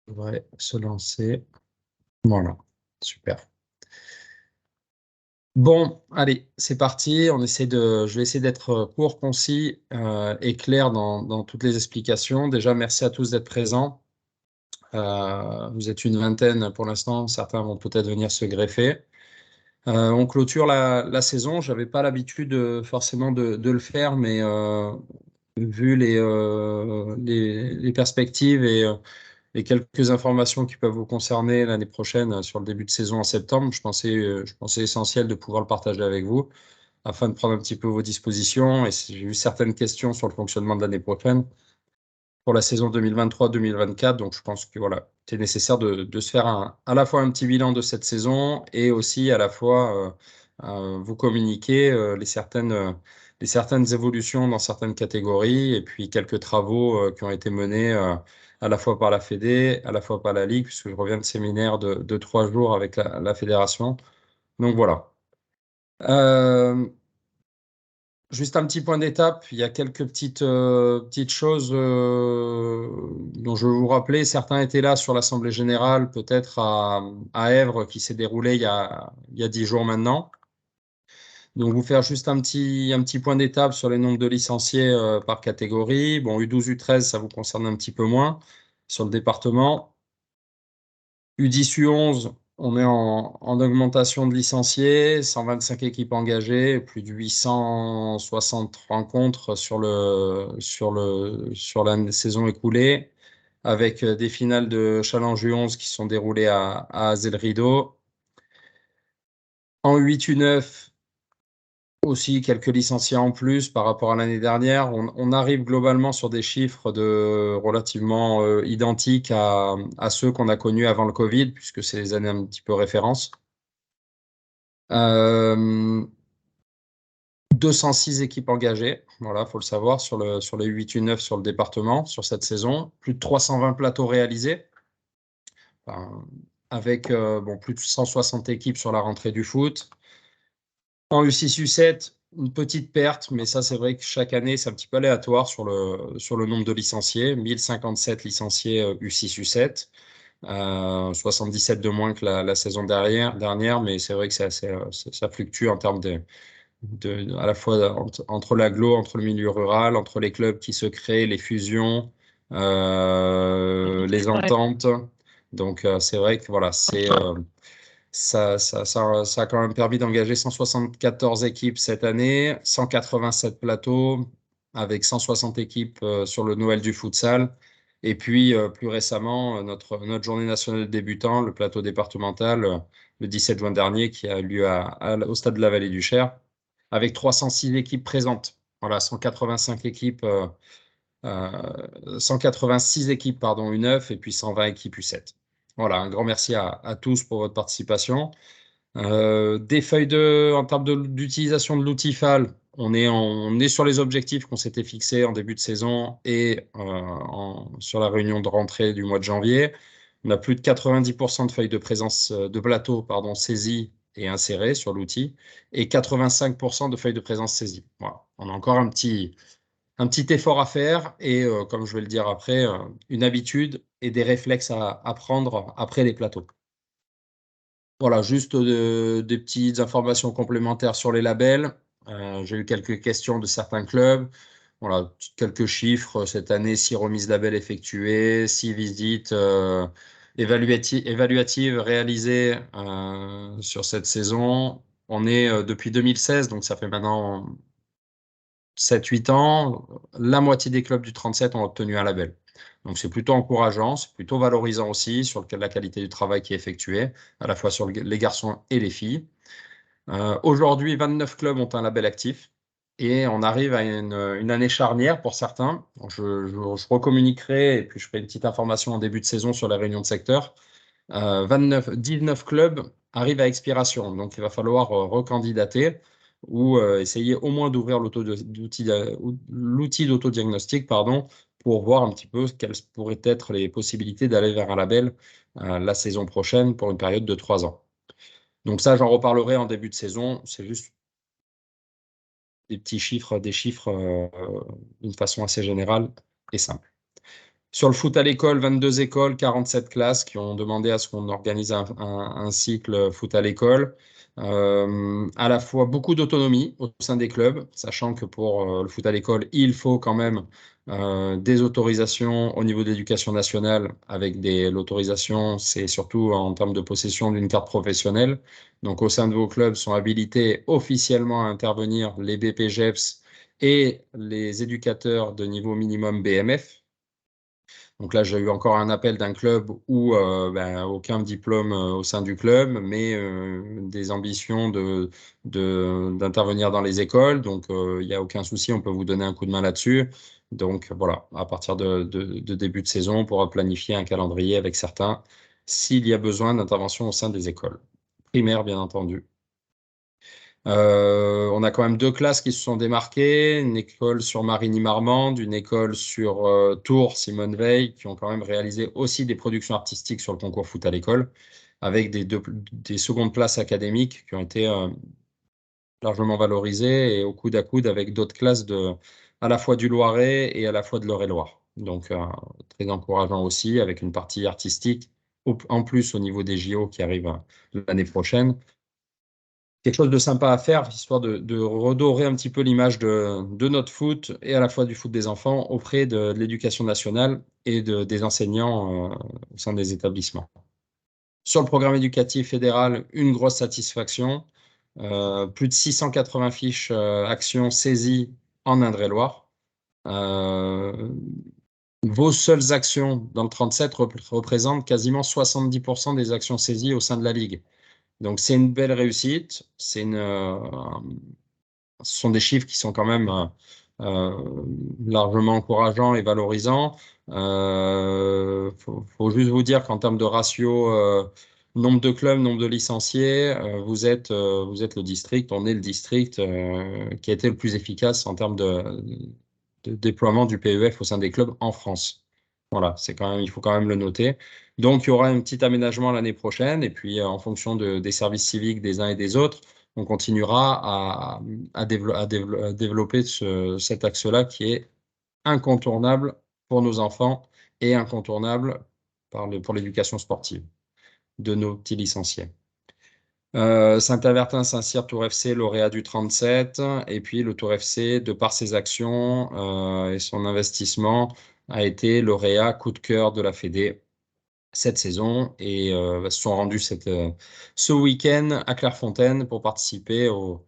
devrait se lancer. Voilà, super. Bon, allez, c'est parti. Je vais essayer d'être court, concis et clair dans toutes les explications. Déjà, merci à tous d'être présents. Vous êtes une vingtaine pour l'instant. Certains vont peut-être venir se greffer. On clôture la saison. Je n'avais pas l'habitude forcément de le faire, mais vu les perspectives et quelques informations qui peuvent vous concerner l'année prochaine sur le début de saison en septembre, je pensais essentiel de pouvoir le partager avec vous afin de prendre un petit peu vos dispositions. Et j'ai eu certaines questions sur le fonctionnement de l'année prochaine pour la saison 2023-2024. Donc, je pense que voilà, c'est nécessaire de se faire à la fois un petit bilan de cette saison et aussi à la fois vous communiquer les certaines évolutions dans certaines catégories et puis quelques travaux qui ont été menés à la fois par la Fédé, à la fois par la Ligue, puisque je reviens de séminaire de 3 jours avec la fédération. Donc voilà. Juste un petit point d'étape, il y a quelques petites choses dont je veux vous rappeler. Certains étaient là sur l'Assemblée générale, peut-être à Èvres, qui s'est déroulée il y a 10 jours maintenant. Donc, vous faire juste un petit point d'étape sur les nombres de licenciés par catégorie. Bon, U12, U13, ça vous concerne un petit peu moins sur le département. U10, U11, on est en augmentation de licenciés, 125 équipes engagées, plus de 860 rencontres sur la saison écoulée, avec des finales de Challenge U11 qui sont déroulées à Azel Rideau. En U8, U9, aussi quelques licenciés en plus par rapport à l'année dernière. On arrive globalement sur des chiffres relativement identiques à ceux qu'on a connus avant le Covid, puisque c'est les années un petit peu référence. 206 équipes engagées, voilà, faut le savoir, sur les 8 U9 sur le département, sur cette saison. Plus de 320 plateaux réalisés, enfin, avec plus de 160 équipes sur la rentrée du foot. En U6, U7, une petite perte, mais ça, c'est vrai que chaque année, c'est un petit peu aléatoire sur le nombre de licenciés. 1057 licenciés U6, U7, 77 de moins que la saison dernière, mais c'est vrai que ça fluctue en termes à la fois entre l'agglo, entre le milieu rural, entre les clubs qui se créent, les fusions, les ententes. Donc, c'est vrai que voilà, ça a quand même permis d'engager 174 équipes cette année, 187 plateaux, avec 160 équipes sur le Noël du futsal. Et puis, plus récemment, notre journée nationale débutant, le plateau départemental, le 17 juin dernier, qui a eu lieu au stade de la Vallée du Cher, avec 306 équipes présentes. Voilà, 185 équipes, 186 équipes, pardon, U9, et puis 120 équipes U7. Voilà, un grand merci à tous pour votre participation. Des feuilles en termes d'utilisation de l'outil FAL, on est sur les objectifs qu'on s'était fixés en début de saison et sur la réunion de rentrée du mois de janvier. On a plus de 90% de feuilles de présence de plateau, pardon, saisies et insérées sur l'outil et 85% de feuilles de présence saisies. Voilà. On a encore un petit effort à faire et, comme je vais le dire après, une habitude et des réflexes à prendre après les plateaux. Voilà, juste des petites informations complémentaires sur les labels. J'ai eu quelques questions de certains clubs. Voilà, quelques chiffres. Cette année, 6 remises labels effectuées, 6 visites évaluatives réalisées sur cette saison. On est depuis 2016, donc ça fait maintenant 7-8 ans. La moitié des clubs du 37 ont obtenu un label. Donc, c'est plutôt encourageant, c'est plutôt valorisant aussi sur la qualité du travail qui est effectué, à la fois sur les garçons et les filles. Aujourd'hui, 29 clubs ont un label actif et on arrive à une année charnière pour certains. Je recommuniquerai et puis je ferai une petite information en début de saison sur la réunion de secteur. 19 clubs arrivent à expiration, donc il va falloir recandidater ou essayer au moins d'ouvrir l'outil d'autodiagnostic, pardon, pour voir un petit peu quelles pourraient être les possibilités d'aller vers un label la saison prochaine pour une période de 3 ans. Donc ça, j'en reparlerai en début de saison. C'est juste des chiffres d'une façon assez générale et simple. Sur le foot à l'école, 22 écoles, 47 classes qui ont demandé à ce qu'on organise un cycle foot à l'école. À la fois beaucoup d'autonomie au sein des clubs, sachant que pour le foot à l'école, il faut quand même des autorisations au niveau de l'éducation nationale. L'autorisation, c'est surtout en termes de possession d'une carte professionnelle. Donc au sein de vos clubs sont habilités officiellement à intervenir les BPGEPS et les éducateurs de niveau minimum BMF. Donc là, j'ai eu encore un appel d'un club où aucun diplôme au sein du club, mais des ambitions d'intervenir dans les écoles. Donc, il n'y a aucun souci, on peut vous donner un coup de main là-dessus. Donc, voilà, à partir de début de saison, on pourra planifier un calendrier avec certains s'il y a besoin d'intervention au sein des écoles. Primaires, bien entendu. On a quand même deux classes qui se sont démarquées, une école sur Marigny-Marmande, une école sur Tours, Simone Veil, qui ont quand même réalisé aussi des productions artistiques sur le concours foot à l'école, avec des secondes places académiques qui ont été largement valorisées et au coude à coude avec d'autres classes à la fois du Loiret et à la fois de l'Eure-et-Loire. Donc, très encourageant aussi, avec une partie artistique, en plus au niveau des JO qui arrivent l'année prochaine quelque chose de sympa à faire, histoire de redorer un petit peu l'image de notre foot et à la fois du foot des enfants auprès de l'éducation nationale et des enseignants au sein des établissements. Sur le programme éducatif fédéral, une grosse satisfaction. Plus de 680 fiches actions saisies en Indre-et-Loire. Vos seules actions dans le 37 représentent quasiment 70% des actions saisies au sein de la Ligue. Donc, c'est une belle réussite. Ce sont des chiffres qui sont quand même largement encourageants et valorisants. Faut juste vous dire qu'en termes de ratio, nombre de clubs, nombre de licenciés, vous êtes le district, on est le district qui a été le plus efficace en termes de déploiement du PEF au sein des clubs en France. Voilà, il faut quand même le noter. Donc, il y aura un petit aménagement l'année prochaine, et puis en fonction des services civiques des uns et des autres, on continuera à développer cet axe-là qui est incontournable pour nos enfants et incontournable pour l'éducation sportive de nos petits licenciés. Saint-Avertin, Saint-Cyr, Tour FC, lauréat du 37, et puis le Tour FC, de par ses actions et son investissement, a été lauréat coup de cœur de la Fédé cette saison et se sont rendus ce week-end à Clairefontaine pour participer au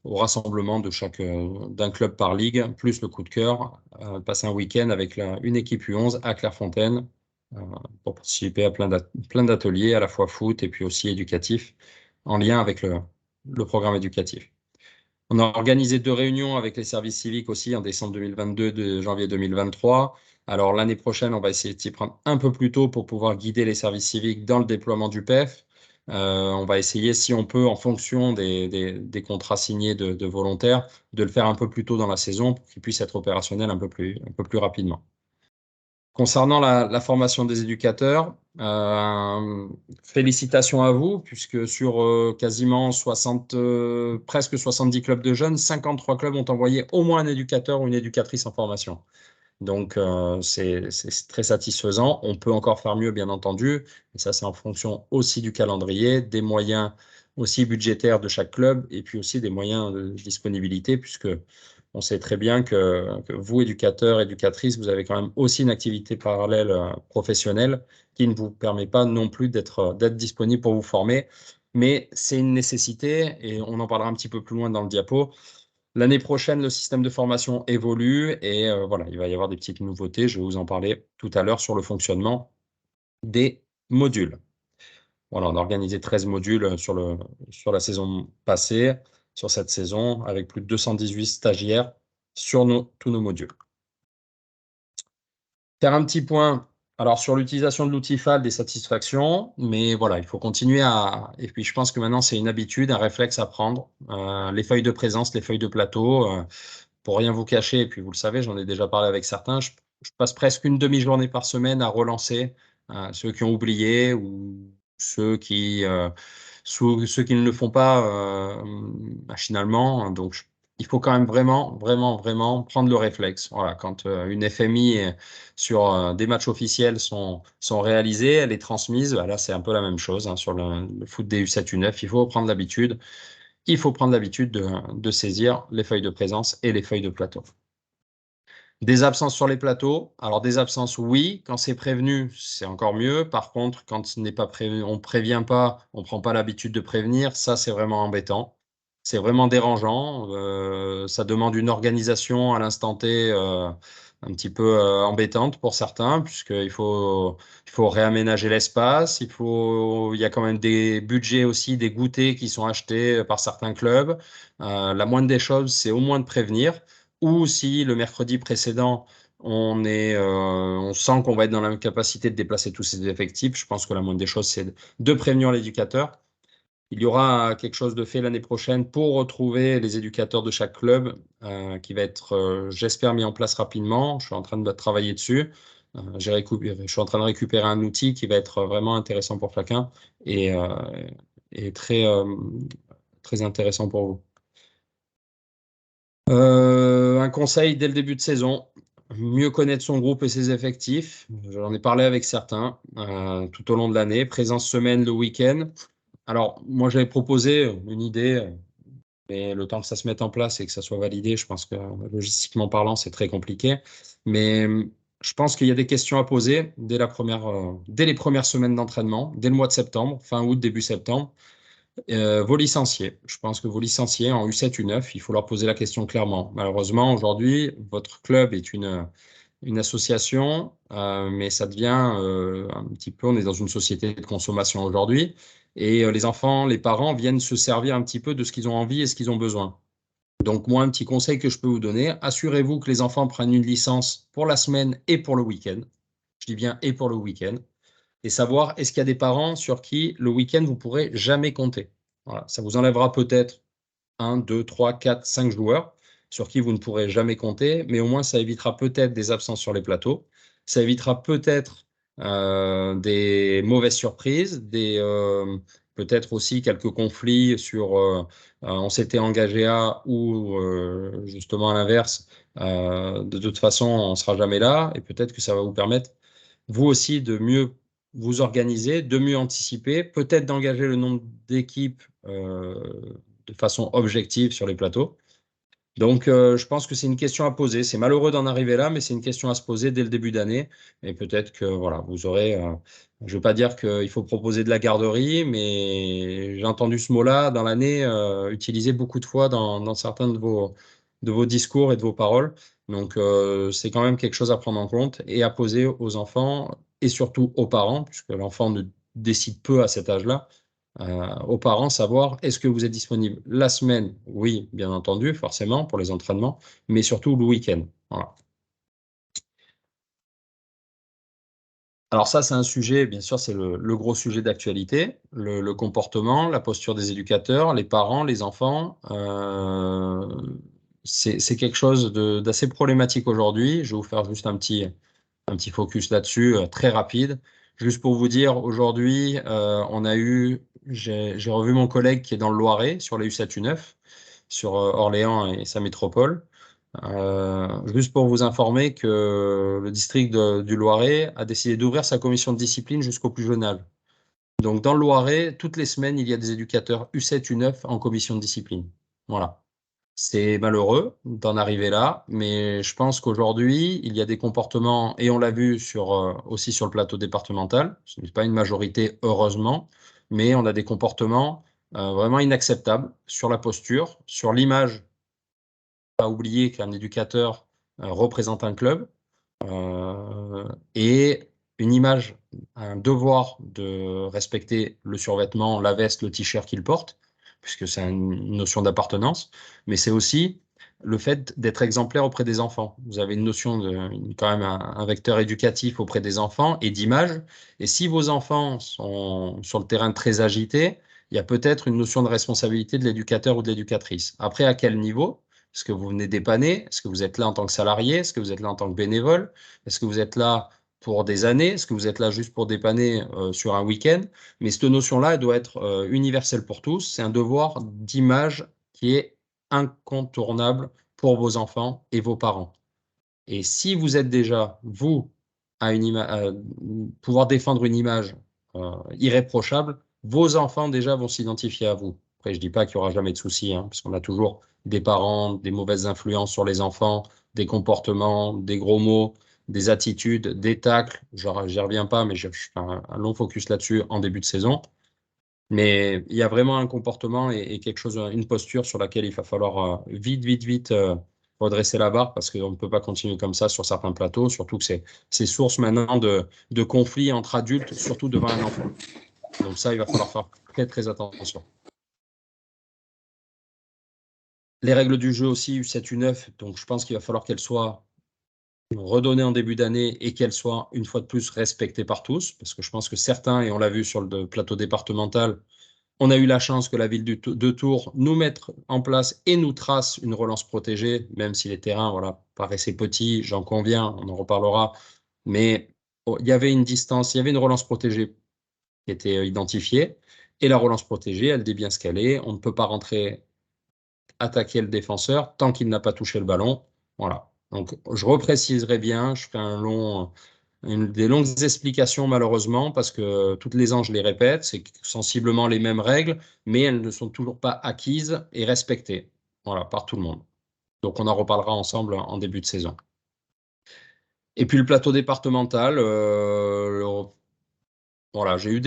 rassemblement d'un club par ligue, plus le coup de cœur, passer un week-end avec une équipe U11 à Clairefontaine euh, pour participer à plein d'ateliers, à la fois foot et puis aussi éducatifs, en lien avec le programme éducatif. On a organisé 2 réunions avec les services civiques aussi en décembre 2022, de janvier 2023. Alors l'année prochaine, on va essayer de s'y prendre un peu plus tôt pour pouvoir guider les services civiques dans le déploiement du PEF. On va essayer, si on peut, en fonction des contrats signés de volontaires, de le faire un peu plus tôt dans la saison pour qu'il puisse être opérationnel un peu plus rapidement. Concernant la formation des éducateurs, félicitations à vous, puisque sur quasiment 60, presque 70 clubs de jeunes, 53 clubs ont envoyé au moins un éducateur ou une éducatrice en formation. Donc, c'est très satisfaisant. On peut encore faire mieux, bien entendu, et ça, c'est en fonction aussi du calendrier, des moyens aussi budgétaires de chaque club, et puis aussi des moyens de disponibilité, puisque on sait très bien que vous, éducateurs, éducatrices, vous avez quand même aussi une activité parallèle professionnelle qui ne vous permet pas non plus d'être disponible pour vous former. Mais c'est une nécessité, et on en parlera un petit peu plus loin dans le diapo. L'année prochaine, le système de formation évolue et voilà, il va y avoir des petites nouveautés. Je vais vous en parler tout à l'heure sur le fonctionnement des modules. Voilà, on a organisé 13 modules sur la saison passée, sur cette saison, avec plus de 218 stagiaires sur tous nos modules. Faire un petit point alors sur l'utilisation de l'outil FAL, des satisfactions, mais voilà, il faut continuer et puis je pense que maintenant c'est une habitude, un réflexe à prendre. Les feuilles de présence, les feuilles de plateau, pour rien vous cacher, et puis vous le savez, j'en ai déjà parlé avec certains, je passe presque une demi-journée par semaine à relancer ceux qui ont oublié ou ceux qui ne le font pas machinalement. Donc, il faut quand même vraiment, vraiment, vraiment prendre le réflexe. Voilà, quand une FMI sur des matchs officiels sont réalisés, elle est transmise. Bah, là, c'est un peu la même chose hein, sur le foot des U7, U9. Il faut prendre l'habitude. Il faut prendre l'habitude de saisir les feuilles de présence et les feuilles de plateau. Des absences sur les plateaux. Alors, des absences, oui. Quand c'est prévenu, c'est encore mieux. Par contre, quand ce n'est pas prévenu, on ne prévient pas, on ne prend pas l'habitude de prévenir, ça, c'est vraiment embêtant. C'est vraiment dérangeant. Ça demande une organisation à l'instant T un petit peu embêtante pour certains, puisqu'il faut réaménager l'espace. Il y a quand même des budgets aussi, des goûters qui sont achetés par certains clubs. La moindre des choses, c'est au moins de prévenir ou si le mercredi précédent, on sent qu'on va être dans l'incapacité de déplacer tous ces effectifs, je pense que la moindre des choses, c'est de prévenir l'éducateur. Il y aura quelque chose de fait l'année prochaine pour retrouver les éducateurs de chaque club, qui va être, j'espère, mis en place rapidement. Je suis en train de travailler dessus. Je suis en train de récupérer un outil qui va être vraiment intéressant pour chacun et, euh, et très, très intéressant pour vous. Un conseil dès le début de saison, mieux connaître son groupe et ses effectifs. J'en ai parlé avec certains tout au long de l'année. Présence semaine, le week-end. Alors, moi, j'avais proposé une idée, mais le temps que ça se mette en place et que ça soit validé, je pense que logistiquement parlant, c'est très compliqué. Mais je pense qu'il y a des questions à poser dès les premières semaines d'entraînement, dès le mois de septembre, fin août, début septembre. Vos licenciés, je pense que vos licenciés en U7, U9, il faut leur poser la question clairement. Malheureusement, aujourd'hui, votre club est une association, mais ça devient un petit peu, on est dans une société de consommation aujourd'hui, et les enfants, les parents viennent se servir un petit peu de ce qu'ils ont envie et ce qu'ils ont besoin. Donc, moi, un petit conseil que je peux vous donner, assurez-vous que les enfants prennent une licence pour la semaine et pour le week-end. Je dis bien et pour le week-end et savoir est-ce qu'il y a des parents sur qui le week-end vous pourrez jamais compter. Voilà, ça vous enlèvera peut-être un, 2, 3, 4, 5 joueurs sur qui vous ne pourrez jamais compter, mais au moins ça évitera peut-être des absences sur les plateaux, ça évitera peut-être des mauvaises surprises, peut-être aussi quelques conflits sur on s'était engagé à ou justement à l'inverse, de toute façon on ne sera jamais là et peut-être que ça va vous permettre vous aussi de mieux vous organiser, de mieux anticiper, peut-être d'engager le nombre d'équipes de façon objective sur les plateaux. Donc, je pense que c'est une question à poser. C'est malheureux d'en arriver là, mais c'est une question à se poser dès le début d'année. Et peut-être que voilà, vous aurez. Je ne veux pas dire qu'il faut proposer de la garderie, mais j'ai entendu ce mot-là dans l'année utilisé beaucoup de fois dans certains de vos discours et de vos paroles. Donc, c'est quand même quelque chose à prendre en compte et à poser aux enfants et surtout aux parents, puisque l'enfant ne décide peu à cet âge-là aux parents, savoir est-ce que vous êtes disponible la semaine? Oui, bien entendu, forcément, pour les entraînements, mais surtout le week-end. Voilà. Alors ça, c'est un sujet, bien sûr, c'est le gros sujet d'actualité, le comportement, la posture des éducateurs, les parents, les enfants. C'est quelque chose d'assez problématique aujourd'hui. Je vais vous faire juste un petit focus là-dessus, très rapide. Juste pour vous dire, aujourd'hui, j'ai revu mon collègue qui est dans le Loiret, sur les U7, U9, sur Orléans et sa métropole. Juste pour vous informer que le district du Loiret a décidé d'ouvrir sa commission de discipline jusqu'au plus jeune âge. Donc, dans le Loiret, toutes les semaines, il y a des éducateurs U7, U9 en commission de discipline. Voilà. C'est malheureux d'en arriver là, mais je pense qu'aujourd'hui, il y a des comportements, et on l'a vu aussi sur le plateau départemental, ce n'est pas une majorité, heureusement, mais on a des comportements vraiment inacceptables sur la posture, sur l'image. Pas oublier qu'un éducateur représente un club et une image, un devoir de respecter le survêtement, la veste, le t-shirt qu'il porte, puisque c'est une notion d'appartenance, mais c'est aussi le fait d'être exemplaire auprès des enfants. Vous avez une notion quand même un vecteur éducatif auprès des enfants et d'image. Et si vos enfants sont sur le terrain très agités, il y a peut-être une notion de responsabilité de l'éducateur ou de l'éducatrice. Après, à quel niveau? Est-ce que vous venez dépanner? Est-ce que vous êtes là en tant que salarié? Est-ce que vous êtes là en tant que bénévole? Est-ce que vous êtes là pour des années? Est-ce que vous êtes là juste pour dépanner sur un week-end? Mais cette notion-là, elle doit être universelle pour tous. C'est un devoir d'image qui est incontournable pour vos enfants et vos parents. Et si vous êtes déjà, vous, à pouvoir défendre une image irréprochable, vos enfants déjà vont s'identifier à vous. Après, je dis pas qu'il y aura jamais de soucis, hein, parce qu'on a toujours des parents, des mauvaises influences sur les enfants, des comportements, des gros mots, des attitudes, des tacles. Genre, j'y reviens pas, mais je fais un long focus là-dessus en début de saison. Mais il y a vraiment un comportement et quelque chose, une posture sur laquelle il va falloir vite redresser la barre parce qu'on ne peut pas continuer comme ça sur certains plateaux, surtout que c'est source maintenant de conflits entre adultes, surtout devant un enfant. Donc ça, il va falloir faire très attention. Les règles du jeu aussi, U7, U9, donc je pense qu'il va falloir qu'elles soient redonnées en début d'année et qu'elles soient une fois de plus respectées par tous, parce que je pense que certains, et on l'a vu sur le plateau départemental, on a eu la chance que la ville de Tours nous mette en place et nous trace une relance protégée, même si les terrains voilà, paraissaient petits, j'en conviens, on en reparlera. Mais il y avait une distance, il y avait une relance protégée qui était identifiée. Et la relance protégée, elle dit bien ce qu'elle est. On ne peut pas rentrer attaquer le défenseur tant qu'il n'a pas touché le ballon. Voilà. Donc, je repréciserai bien, je ferai des longues explications malheureusement parce que toutes les ans je les répète, c'est sensiblement les mêmes règles, mais elles ne sont toujours pas acquises et respectées, voilà, par tout le monde. Donc on en reparlera ensemble en début de saison. Et puis le plateau départemental, voilà, j'ai eu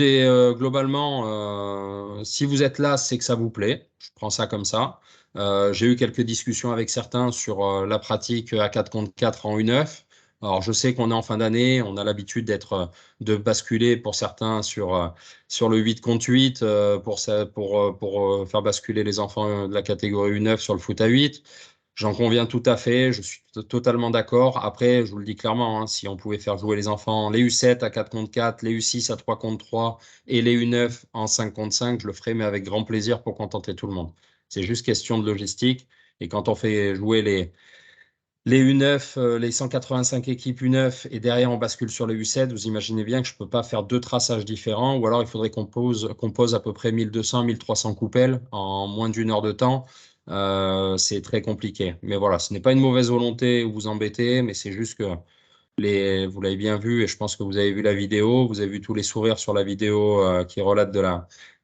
globalement, si vous êtes là, c'est que ça vous plaît. Je prends ça comme ça. J'ai eu quelques discussions avec certains sur la pratique à 4 contre 4 en U9. Alors, je sais qu'on est en fin d'année, on a l'habitude de basculer pour certains sur le 8 contre 8 pour faire basculer les enfants de la catégorie U9 sur le foot à 8. J'en conviens tout à fait, je suis totalement d'accord. Après, je vous le dis clairement, hein, si on pouvait faire jouer les enfants, les U7 à 4 contre 4, les U6 à 3 contre 3 et les U9 en 5 contre 5, je le ferai, mais avec grand plaisir pour contenter tout le monde. C'est juste question de logistique. Et quand on fait jouer les U9, les 185 équipes U9, et derrière on bascule sur les U7, vous imaginez bien que je ne peux pas faire deux traçages différents, ou alors il faudrait qu'on pose à peu près 1200, 1300 coupelles en moins d'une heure de temps. C'est très compliqué. Mais voilà, ce n'est pas une mauvaise volonté ou vous embêter, mais c'est juste que vous l'avez bien vu, et je pense que vous avez vu la vidéo, vous avez vu tous les sourires sur la vidéo qui relate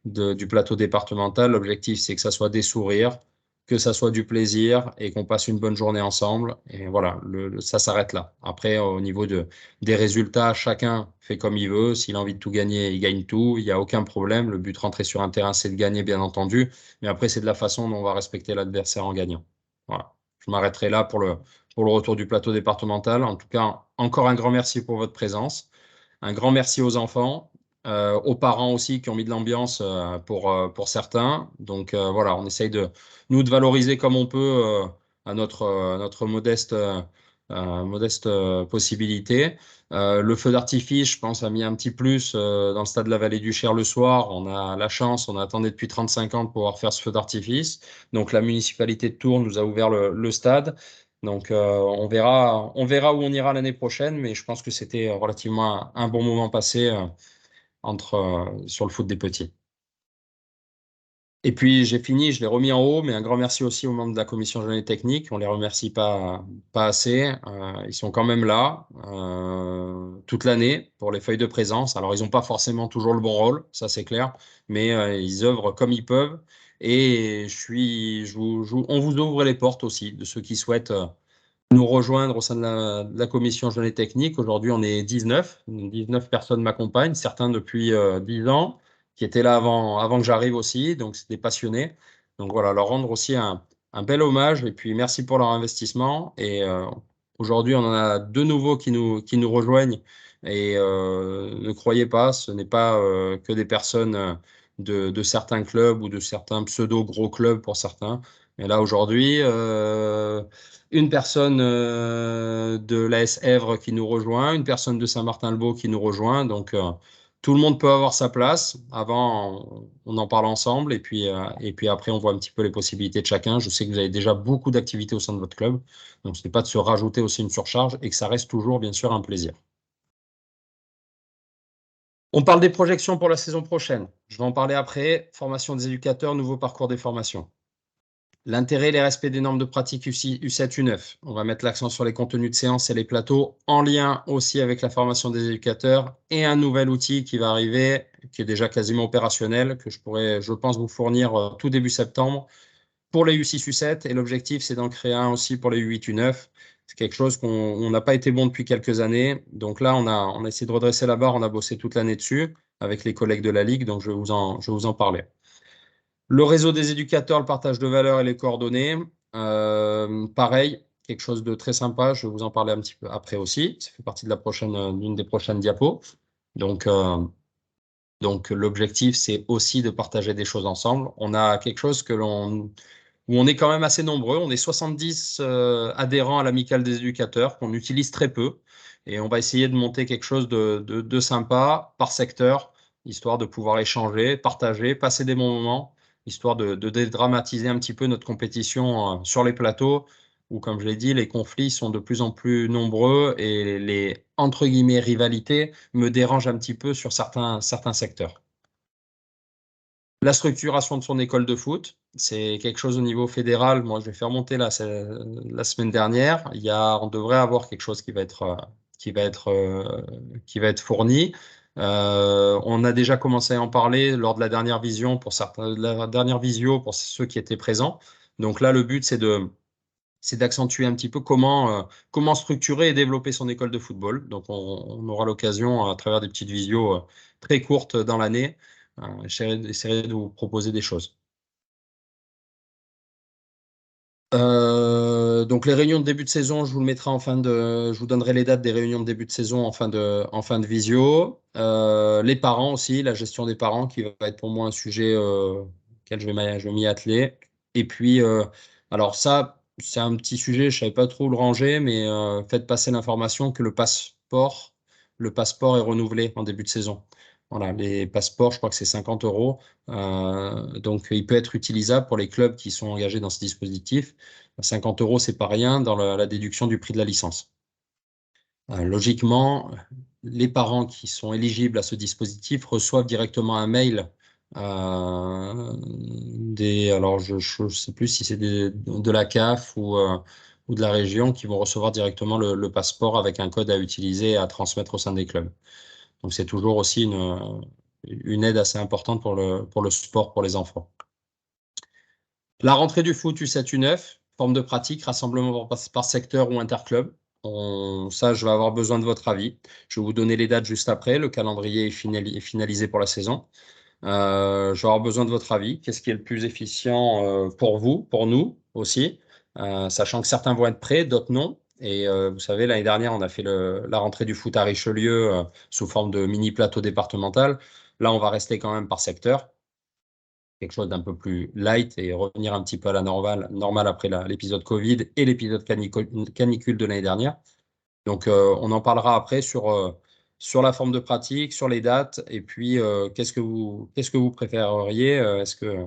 du plateau départemental. L'objectif, c'est que ça soit des sourires, que ça soit du plaisir et qu'on passe une bonne journée ensemble. Et voilà, ça s'arrête là. Après, au niveau des résultats, chacun fait comme il veut. S'il a envie de tout gagner, il gagne tout. Il n'y a aucun problème. Le but rentrer sur un terrain, c'est de gagner, bien entendu. Mais après, c'est de la façon dont on va respecter l'adversaire en gagnant. Voilà. Je m'arrêterai là pour le retour du plateau départemental. En tout cas, encore un grand merci pour votre présence. Un grand merci aux enfants, aux parents aussi qui ont mis de l'ambiance pour certains. Donc voilà, on essaye de valoriser comme on peut à notre modeste possibilité. Le feu d'artifice, je pense, a mis un petit plus dans le stade de la Vallée du Cher le soir. On a la chance, on attendait depuis 35 ans de pouvoir faire ce feu d'artifice. Donc la municipalité de Tours nous a ouvert le stade. Donc on verra où on ira l'année prochaine, mais je pense que c'était relativement un bon moment passé sur le foot des petits. Et puis j'ai fini, je l'ai remis en haut, mais un grand merci aussi aux membres de la commission jeune et technique. On les remercie pas assez. Ils sont quand même là toute l'année pour les feuilles de présence. Alors ils n'ont pas forcément toujours le bon rôle, ça c'est clair, mais ils œuvrent comme ils peuvent. Et on vous ouvre les portes aussi de ceux qui souhaitent nous rejoindre au sein de la commission jeune et technique. Aujourd'hui, on est 19. 19 personnes m'accompagnent, certains depuis 10 ans, qui étaient là avant que j'arrive aussi, donc c'est des passionnés. Donc voilà, leur rendre aussi un bel hommage et puis merci pour leur investissement. Et aujourd'hui, on en a deux nouveaux qui nous rejoignent. Et ne croyez pas, ce n'est pas que des personnes de certains clubs ou de certains pseudo-gros clubs pour certains. Et là, aujourd'hui, une personne de l'AS Èvre qui nous rejoint, une personne de Saint-Martin-le-Beau qui nous rejoint. Donc, tout le monde peut avoir sa place. Avant, on en parle ensemble et puis après, on voit un petit peu les possibilités de chacun. Je sais que vous avez déjà beaucoup d'activités au sein de votre club. Donc, ce n'est pas de se rajouter aussi une surcharge et que ça reste toujours, bien sûr, un plaisir. On parle des projections pour la saison prochaine. Je vais en parler après. Formation des éducateurs, nouveau parcours des formations. L'intérêt et les respects des normes de pratique U7, U9. On va mettre l'accent sur les contenus de séance et les plateaux, en lien aussi avec la formation des éducateurs, et un nouvel outil qui va arriver, qui est déjà quasiment opérationnel, que je pourrais, je pense, vous fournir tout début septembre pour les U6, U7. Et l'objectif, c'est d'en créer un aussi pour les U8, U9. C'est quelque chose qu'on n'a pas été bon depuis quelques années. Donc là, on a essayé de redresser la barre, on a bossé toute l'année dessus avec les collègues de la Ligue, donc je vais vous en parler. Le réseau des éducateurs, le partage de valeurs et les coordonnées, pareil, quelque chose de très sympa. Je vais vous en parler un petit peu après aussi. Ça fait partie de d'une des prochaines diapos. Donc, l'objectif, c'est aussi de partager des choses ensemble. On a quelque chose où on est quand même assez nombreux. On est 70 adhérents à l'amicale des éducateurs qu'on utilise très peu. Et on va essayer de monter quelque chose de sympa par secteur, histoire de pouvoir échanger, partager, passer des bons moments, histoire de dédramatiser un petit peu notre compétition sur les plateaux, où, comme je l'ai dit, les conflits sont de plus en plus nombreux et les, entre guillemets, rivalités me dérangent un petit peu sur certains secteurs. La structuration de son école de foot, c'est quelque chose au niveau fédéral. Moi, je vais faire monter la semaine dernière. On devrait avoir quelque chose qui va être fourni. On a déjà commencé à en parler lors de la dernière vision la dernière visio pour ceux qui étaient présents. Donc là, le but, c'est d'accentuer un petit peu comment structurer et développer son école de football. Donc, on aura l'occasion, à travers des petites visios très courtes dans l'année, j'essaierai de vous proposer des choses. Donc les réunions de début de saison, je vous le mettrai je vous donnerai les dates des réunions de début de saison en fin de visio. Les parents aussi, la gestion des parents qui va être pour moi un sujet auquel je vais m'y atteler. Et puis, alors ça, c'est un petit sujet, je savais pas trop où le ranger, mais faites passer l'information que le passeport est renouvelé en début de saison. Voilà, les passeports, je crois que c'est 50 euros. Donc, il peut être utilisable pour les clubs qui sont engagés dans ce dispositif. 50 euros, c'est pas rien dans la déduction du prix de la licence. Logiquement, les parents qui sont éligibles à ce dispositif reçoivent directement un mail alors je sais plus si c'est de la CAF ou de la région qui vont recevoir directement le passeport avec un code à utiliser et à transmettre au sein des clubs. Donc c'est toujours aussi une aide assez importante pour le sport pour les enfants. La rentrée du foot U7, U9, forme de pratique, rassemblement par secteur ou interclub. Ça, je vais avoir besoin de votre avis. Je vais vous donner les dates juste après. Le calendrier est finalisé pour la saison. Je vais avoir besoin de votre avis. Qu'est-ce qui est le plus efficient pour vous, pour nous aussi, sachant que certains vont être prêts, d'autres non. Et vous savez, l'année dernière, on a fait la rentrée du foot à Richelieu sous forme de mini plateau départemental. Là, on va rester quand même par secteur, quelque chose d'un peu plus light et revenir un petit peu à la normale après l'épisode Covid et l'épisode canicule de l'année dernière. Donc, on en parlera après sur la forme de pratique, sur les dates, et puis qu'est-ce que vous préféreriez? Est-ce que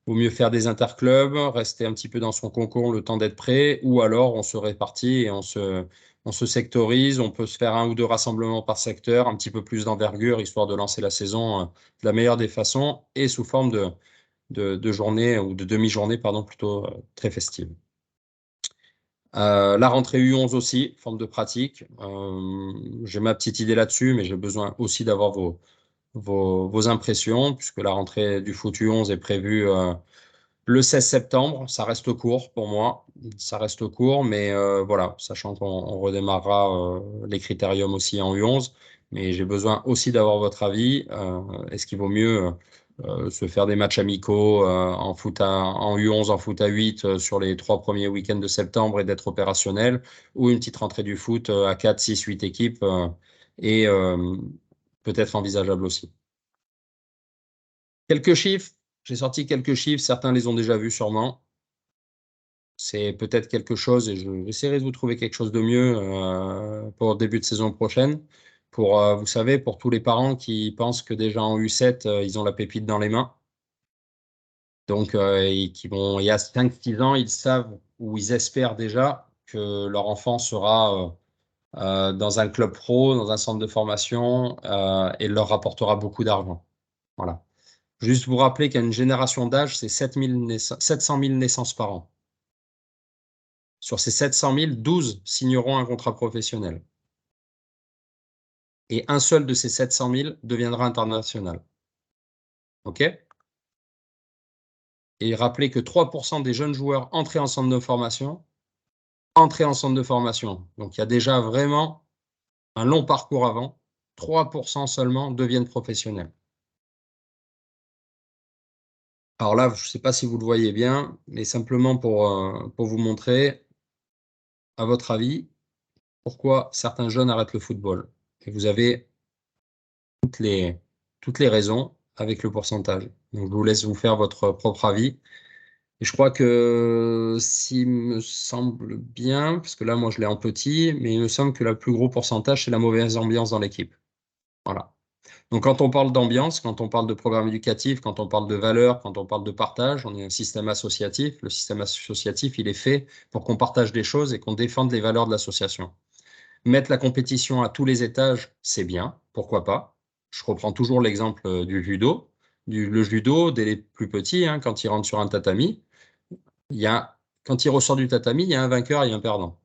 vaut mieux faire des interclubs, rester un petit peu dans son concours le temps d'être prêt, ou alors on se répartit et on se sectorise, on peut se faire un ou deux rassemblements par secteur, un petit peu plus d'envergure, histoire de lancer la saison de la meilleure des façons et sous forme de journée ou de demi-journée, pardon, plutôt très festive. La rentrée U11 aussi, forme de pratique. J'ai ma petite idée là-dessus, mais j'ai besoin aussi d'avoir vos impressions, puisque la rentrée du foot U11 est prévue le 16 septembre. Ça reste court pour moi, ça reste court, mais voilà, sachant qu'on redémarrera les critériums aussi en U11, mais j'ai besoin aussi d'avoir votre avis. Est-ce qu'il vaut mieux se faire des matchs amicaux en U11, en foot à 8 sur les 3 premiers week-ends de septembre et d'être opérationnel, ou une petite rentrée du foot à 4, 6, 8 équipes et peut-être envisageable aussi. Quelques chiffres, j'ai sorti quelques chiffres, certains les ont déjà vus sûrement. C'est peut-être quelque chose, et j'essaierai de vous trouver quelque chose de mieux pour le début de saison prochaine. Vous savez, pour tous les parents qui pensent que déjà en U7, ils ont la pépite dans les mains. Donc, il y a 5-6 ans, ils savent ou ils espèrent déjà que leur enfant sera dans un club pro, dans un centre de formation et leur rapportera beaucoup d'argent. Voilà. Juste vous rappeler qu'il y a une génération d'âge, c'est 700 000 naissances par an. Sur ces 700 000, 12 signeront un contrat professionnel. Et un seul de ces 700 000 deviendra international. OK? Et rappelez que 3% des jeunes joueurs entrés en centre de formation, donc il y a déjà vraiment un long parcours avant, 3% seulement deviennent professionnels. Alors là, je ne sais pas si vous le voyez bien, mais simplement pour vous montrer, à votre avis, pourquoi certains jeunes arrêtent le football. Et vous avez toutes les raisons avec le pourcentage. Donc, je vous laisse vous faire votre propre avis. Et je crois que s'il me semble bien, parce que là, moi, je l'ai en petit, mais il me semble que le plus gros pourcentage, c'est la mauvaise ambiance dans l'équipe. Voilà. Donc, quand on parle d'ambiance, quand on parle de programme éducatif, quand on parle de valeurs, quand on parle de partage, on est un système associatif. Le système associatif, il est fait pour qu'on partage des choses et qu'on défende les valeurs de l'association. Mettre la compétition à tous les étages, c'est bien, pourquoi pas. Je reprends toujours l'exemple du judo. Le judo, dès les plus petits, hein, quand ils rentrent sur un tatami, quand il ressort du tatami, il y a un vainqueur et un perdant.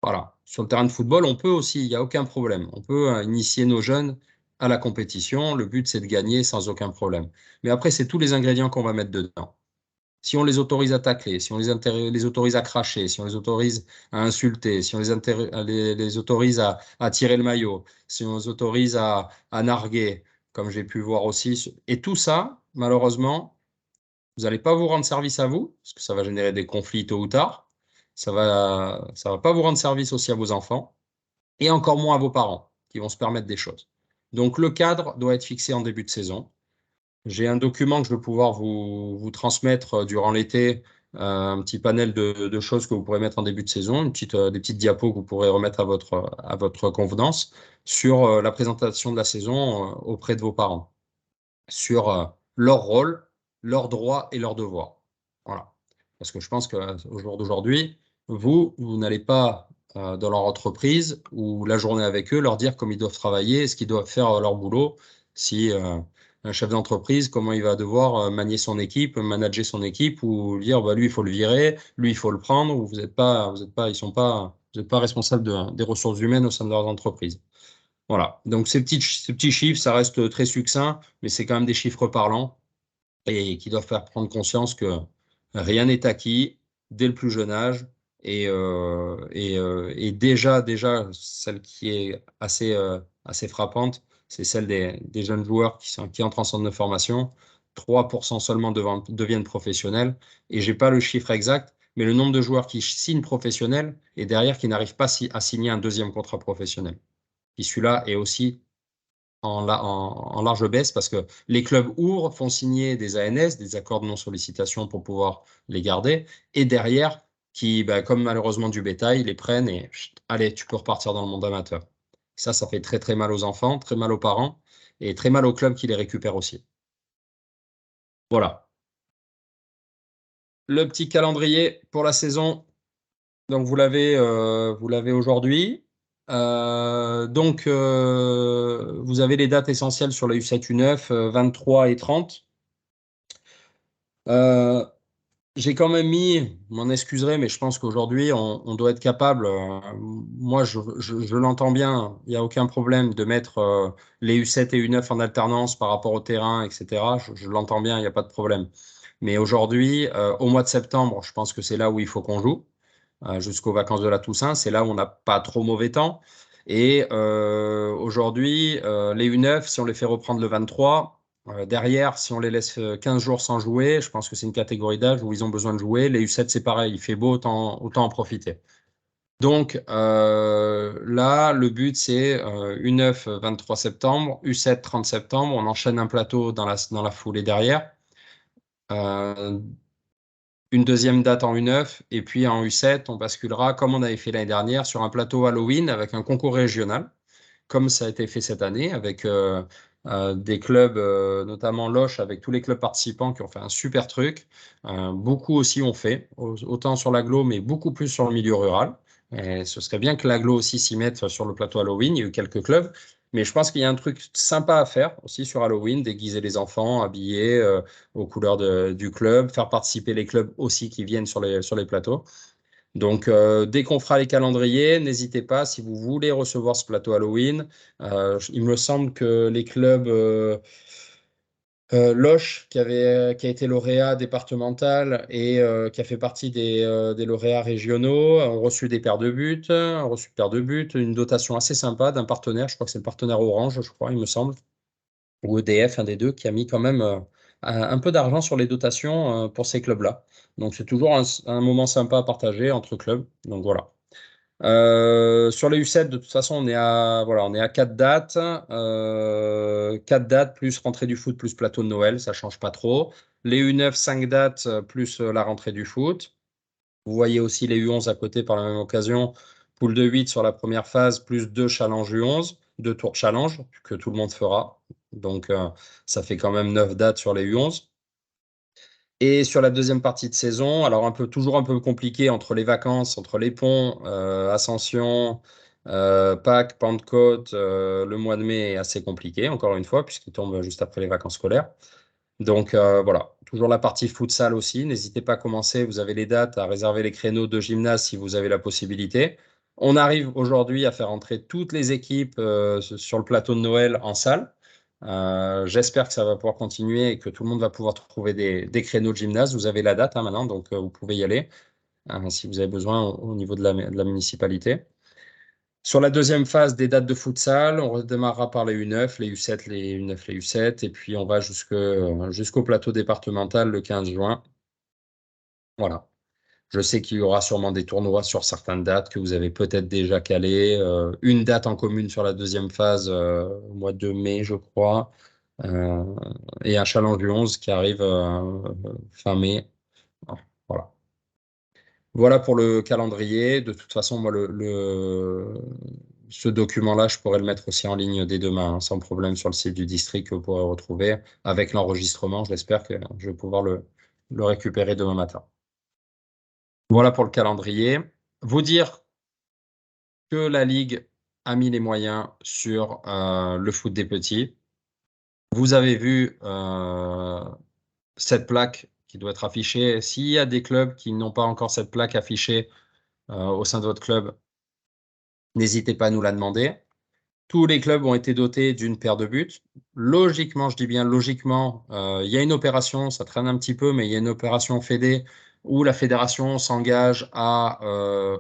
Voilà. Sur le terrain de football, on peut aussi, il n'y a aucun problème. On peut initier nos jeunes à la compétition. Le but, c'est de gagner sans aucun problème. Mais après, c'est tous les ingrédients qu'on va mettre dedans. Si on les autorise à tacler, si on les autorise à cracher, si on les autorise à insulter, si on les autorise à tirer le maillot, si on les autorise à narguer, comme j'ai pu voir aussi. Et tout ça, malheureusement, vous n'allez pas vous rendre service à vous, parce que ça va générer des conflits tôt ou tard. Ça va pas vous rendre service aussi à vos enfants, et encore moins à vos parents, qui vont se permettre des choses. Donc le cadre doit être fixé en début de saison. J'ai un document que je vais pouvoir vous transmettre durant l'été, un petit panel de choses que vous pourrez mettre en début de saison, des petites diapos que vous pourrez remettre à votre convenance sur la présentation de la saison auprès de vos parents, sur leur rôle, leurs droits et leurs devoirs. Voilà. Parce que je pense qu'au jour d'aujourd'hui, vous n'allez pas dans leur entreprise ou la journée avec eux leur dire comment ils doivent travailler, ce qu'ils doivent faire leur boulot. Si un chef d'entreprise, comment il va devoir manier son équipe, manager son équipe, ou dire bah, lui il faut le virer, lui il faut le prendre, ou vous n'êtes pas responsable des ressources humaines au sein de leur entreprise. Voilà. Donc ces petits chiffres, ça reste très succinct, mais c'est quand même des chiffres parlants et qui doivent faire prendre conscience que rien n'est acquis dès le plus jeune âge. Et déjà, celle qui est assez frappante, c'est celle des jeunes joueurs qui entrent en centre de formation. 3% seulement deviennent professionnels. Et j'ai pas le chiffre exact, mais le nombre de joueurs qui signent professionnels et derrière qui n'arrivent pas à signer un deuxième contrat professionnel. Qui celui-là est aussi en large baisse parce que les clubs ouvrent, font signer des ANS, des accords de non-sollicitation pour pouvoir les garder, et derrière, qui, bah, comme malheureusement du bétail, les prennent et allez, tu peux repartir dans le monde amateur. Ça fait très très mal aux enfants, très mal aux parents et très mal aux clubs qui les récupèrent aussi. Voilà. Le petit calendrier pour la saison, donc vous l'avez aujourd'hui. Donc, vous avez les dates essentielles sur la U7, U9, 23 et 30. Euh, j'ai quand même mis, vous m'en excuserez, mais je pense qu'aujourd'hui, on doit être capable, moi je l'entends bien, il n'y a aucun problème de mettre les U7 et U9 en alternance par rapport au terrain, etc. Je l'entends bien, il n'y a pas de problème. Mais aujourd'hui, au mois de septembre, je pense que c'est là où il faut qu'on joue, jusqu'aux vacances de la Toussaint, c'est là où on n'a pas trop mauvais temps. Et aujourd'hui, les U9, si on les fait reprendre le 23, derrière, si on les laisse 15 jours sans jouer, je pense que c'est une catégorie d'âge où ils ont besoin de jouer. Les U7, c'est pareil, il fait beau, autant en profiter. Donc là, le but, c'est U9 23 septembre, U7 30 septembre. On enchaîne un plateau dans la foulée derrière. Euh, une deuxième date en U9 et puis en U7, on basculera, comme on avait fait l'année dernière, sur un plateau Halloween avec un concours régional, comme ça a été fait cette année, avec des clubs, notamment Loche, avec tous les clubs participants qui ont fait un super truc. Beaucoup aussi ont fait, autant sur l'agglo, mais beaucoup plus sur le milieu rural. Et ce serait bien que l'agglo aussi s'y mette sur le plateau Halloween. Il y a eu quelques clubs. Mais je pense qu'il y a un truc sympa à faire aussi sur Halloween, déguiser les enfants, habiller aux couleurs du club, faire participer les clubs aussi qui viennent sur les plateaux. Donc, dès qu'on fera les calendriers, n'hésitez pas, si vous voulez recevoir ce plateau Halloween. Il me semble que les clubs Loche, qui a été lauréat départemental et qui a fait partie des lauréats régionaux, ont reçu des paires de buts, une dotation assez sympa d'un partenaire, je crois que c'est le partenaire Orange, je crois, il me semble, ou EDF, un des deux, qui a mis quand même un peu d'argent sur les dotations pour ces clubs-là. Donc c'est toujours un moment sympa à partager entre clubs. Donc voilà. Sur les U7, de toute façon, on est à 4 dates. 4 dates plus rentrée du foot plus plateau de Noël, ça change pas trop. Les U9, 5 dates plus la rentrée du foot. Vous voyez aussi les U11 à côté par la même occasion. Poule de 8 sur la première phase, plus 2 challenges U11, 2 tours challenge que tout le monde fera. Donc ça fait quand même 9 dates sur les U11. Et sur la deuxième partie de saison, alors toujours un peu compliqué entre les vacances, entre les ponts, Ascension, Pâques, Pentecôte, le mois de mai est assez compliqué, encore une fois, puisqu'il tombe juste après les vacances scolaires. Donc voilà, toujours la partie futsal aussi. N'hésitez pas à commencer, vous avez les dates, à réserver les créneaux de gymnase si vous avez la possibilité. On arrive aujourd'hui à faire entrer toutes les équipes sur le plateau de Noël en salle. J'espère que ça va pouvoir continuer et que tout le monde va pouvoir trouver des créneaux de gymnase. Vous avez la date maintenant, donc vous pouvez y aller si vous avez besoin au niveau de la municipalité. Sur la deuxième phase des dates de futsal, on redémarrera par les U9, les U7, les U9, les U7, et puis on va jusqu'au plateau départemental le 15 juin. Voilà. Je sais qu'il y aura sûrement des tournois sur certaines dates que vous avez peut-être déjà calées. Une date en commune sur la deuxième phase au mois de mai, je crois. Euh, et un challenge du 11 qui arrive fin mai. Voilà. Voilà pour le calendrier. De toute façon, moi, ce document-là, je pourrais le mettre aussi en ligne dès demain, hein, sans problème sur le site du district que vous pourrez retrouver avec l'enregistrement. J'espère que je vais pouvoir le récupérer demain matin. Voilà pour le calendrier. Vous dire que la Ligue a mis les moyens sur le foot des petits. Vous avez vu cette plaque qui doit être affichée. S'il y a des clubs qui n'ont pas encore cette plaque affichée au sein de votre club, n'hésitez pas à nous la demander. Tous les clubs ont été dotés d'une paire de buts. Logiquement, je dis bien logiquement, il y a une opération, ça traîne un petit peu, mais il y a une opération fédé où la fédération s'engage à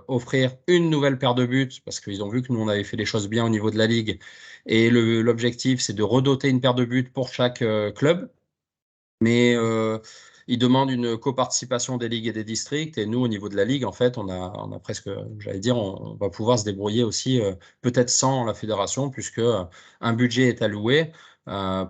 offrir une nouvelle paire de buts parce qu'ils ont vu que nous, on avait fait les choses bien au niveau de la ligue. Et l'objectif, c'est de redoter une paire de buts pour chaque club. Mais ils demandent une coparticipation des ligues et des districts. Et nous, au niveau de la ligue, en fait, on a presque, j'allais dire, on va pouvoir se débrouiller aussi, peut-être sans la fédération, puisque un budget est alloué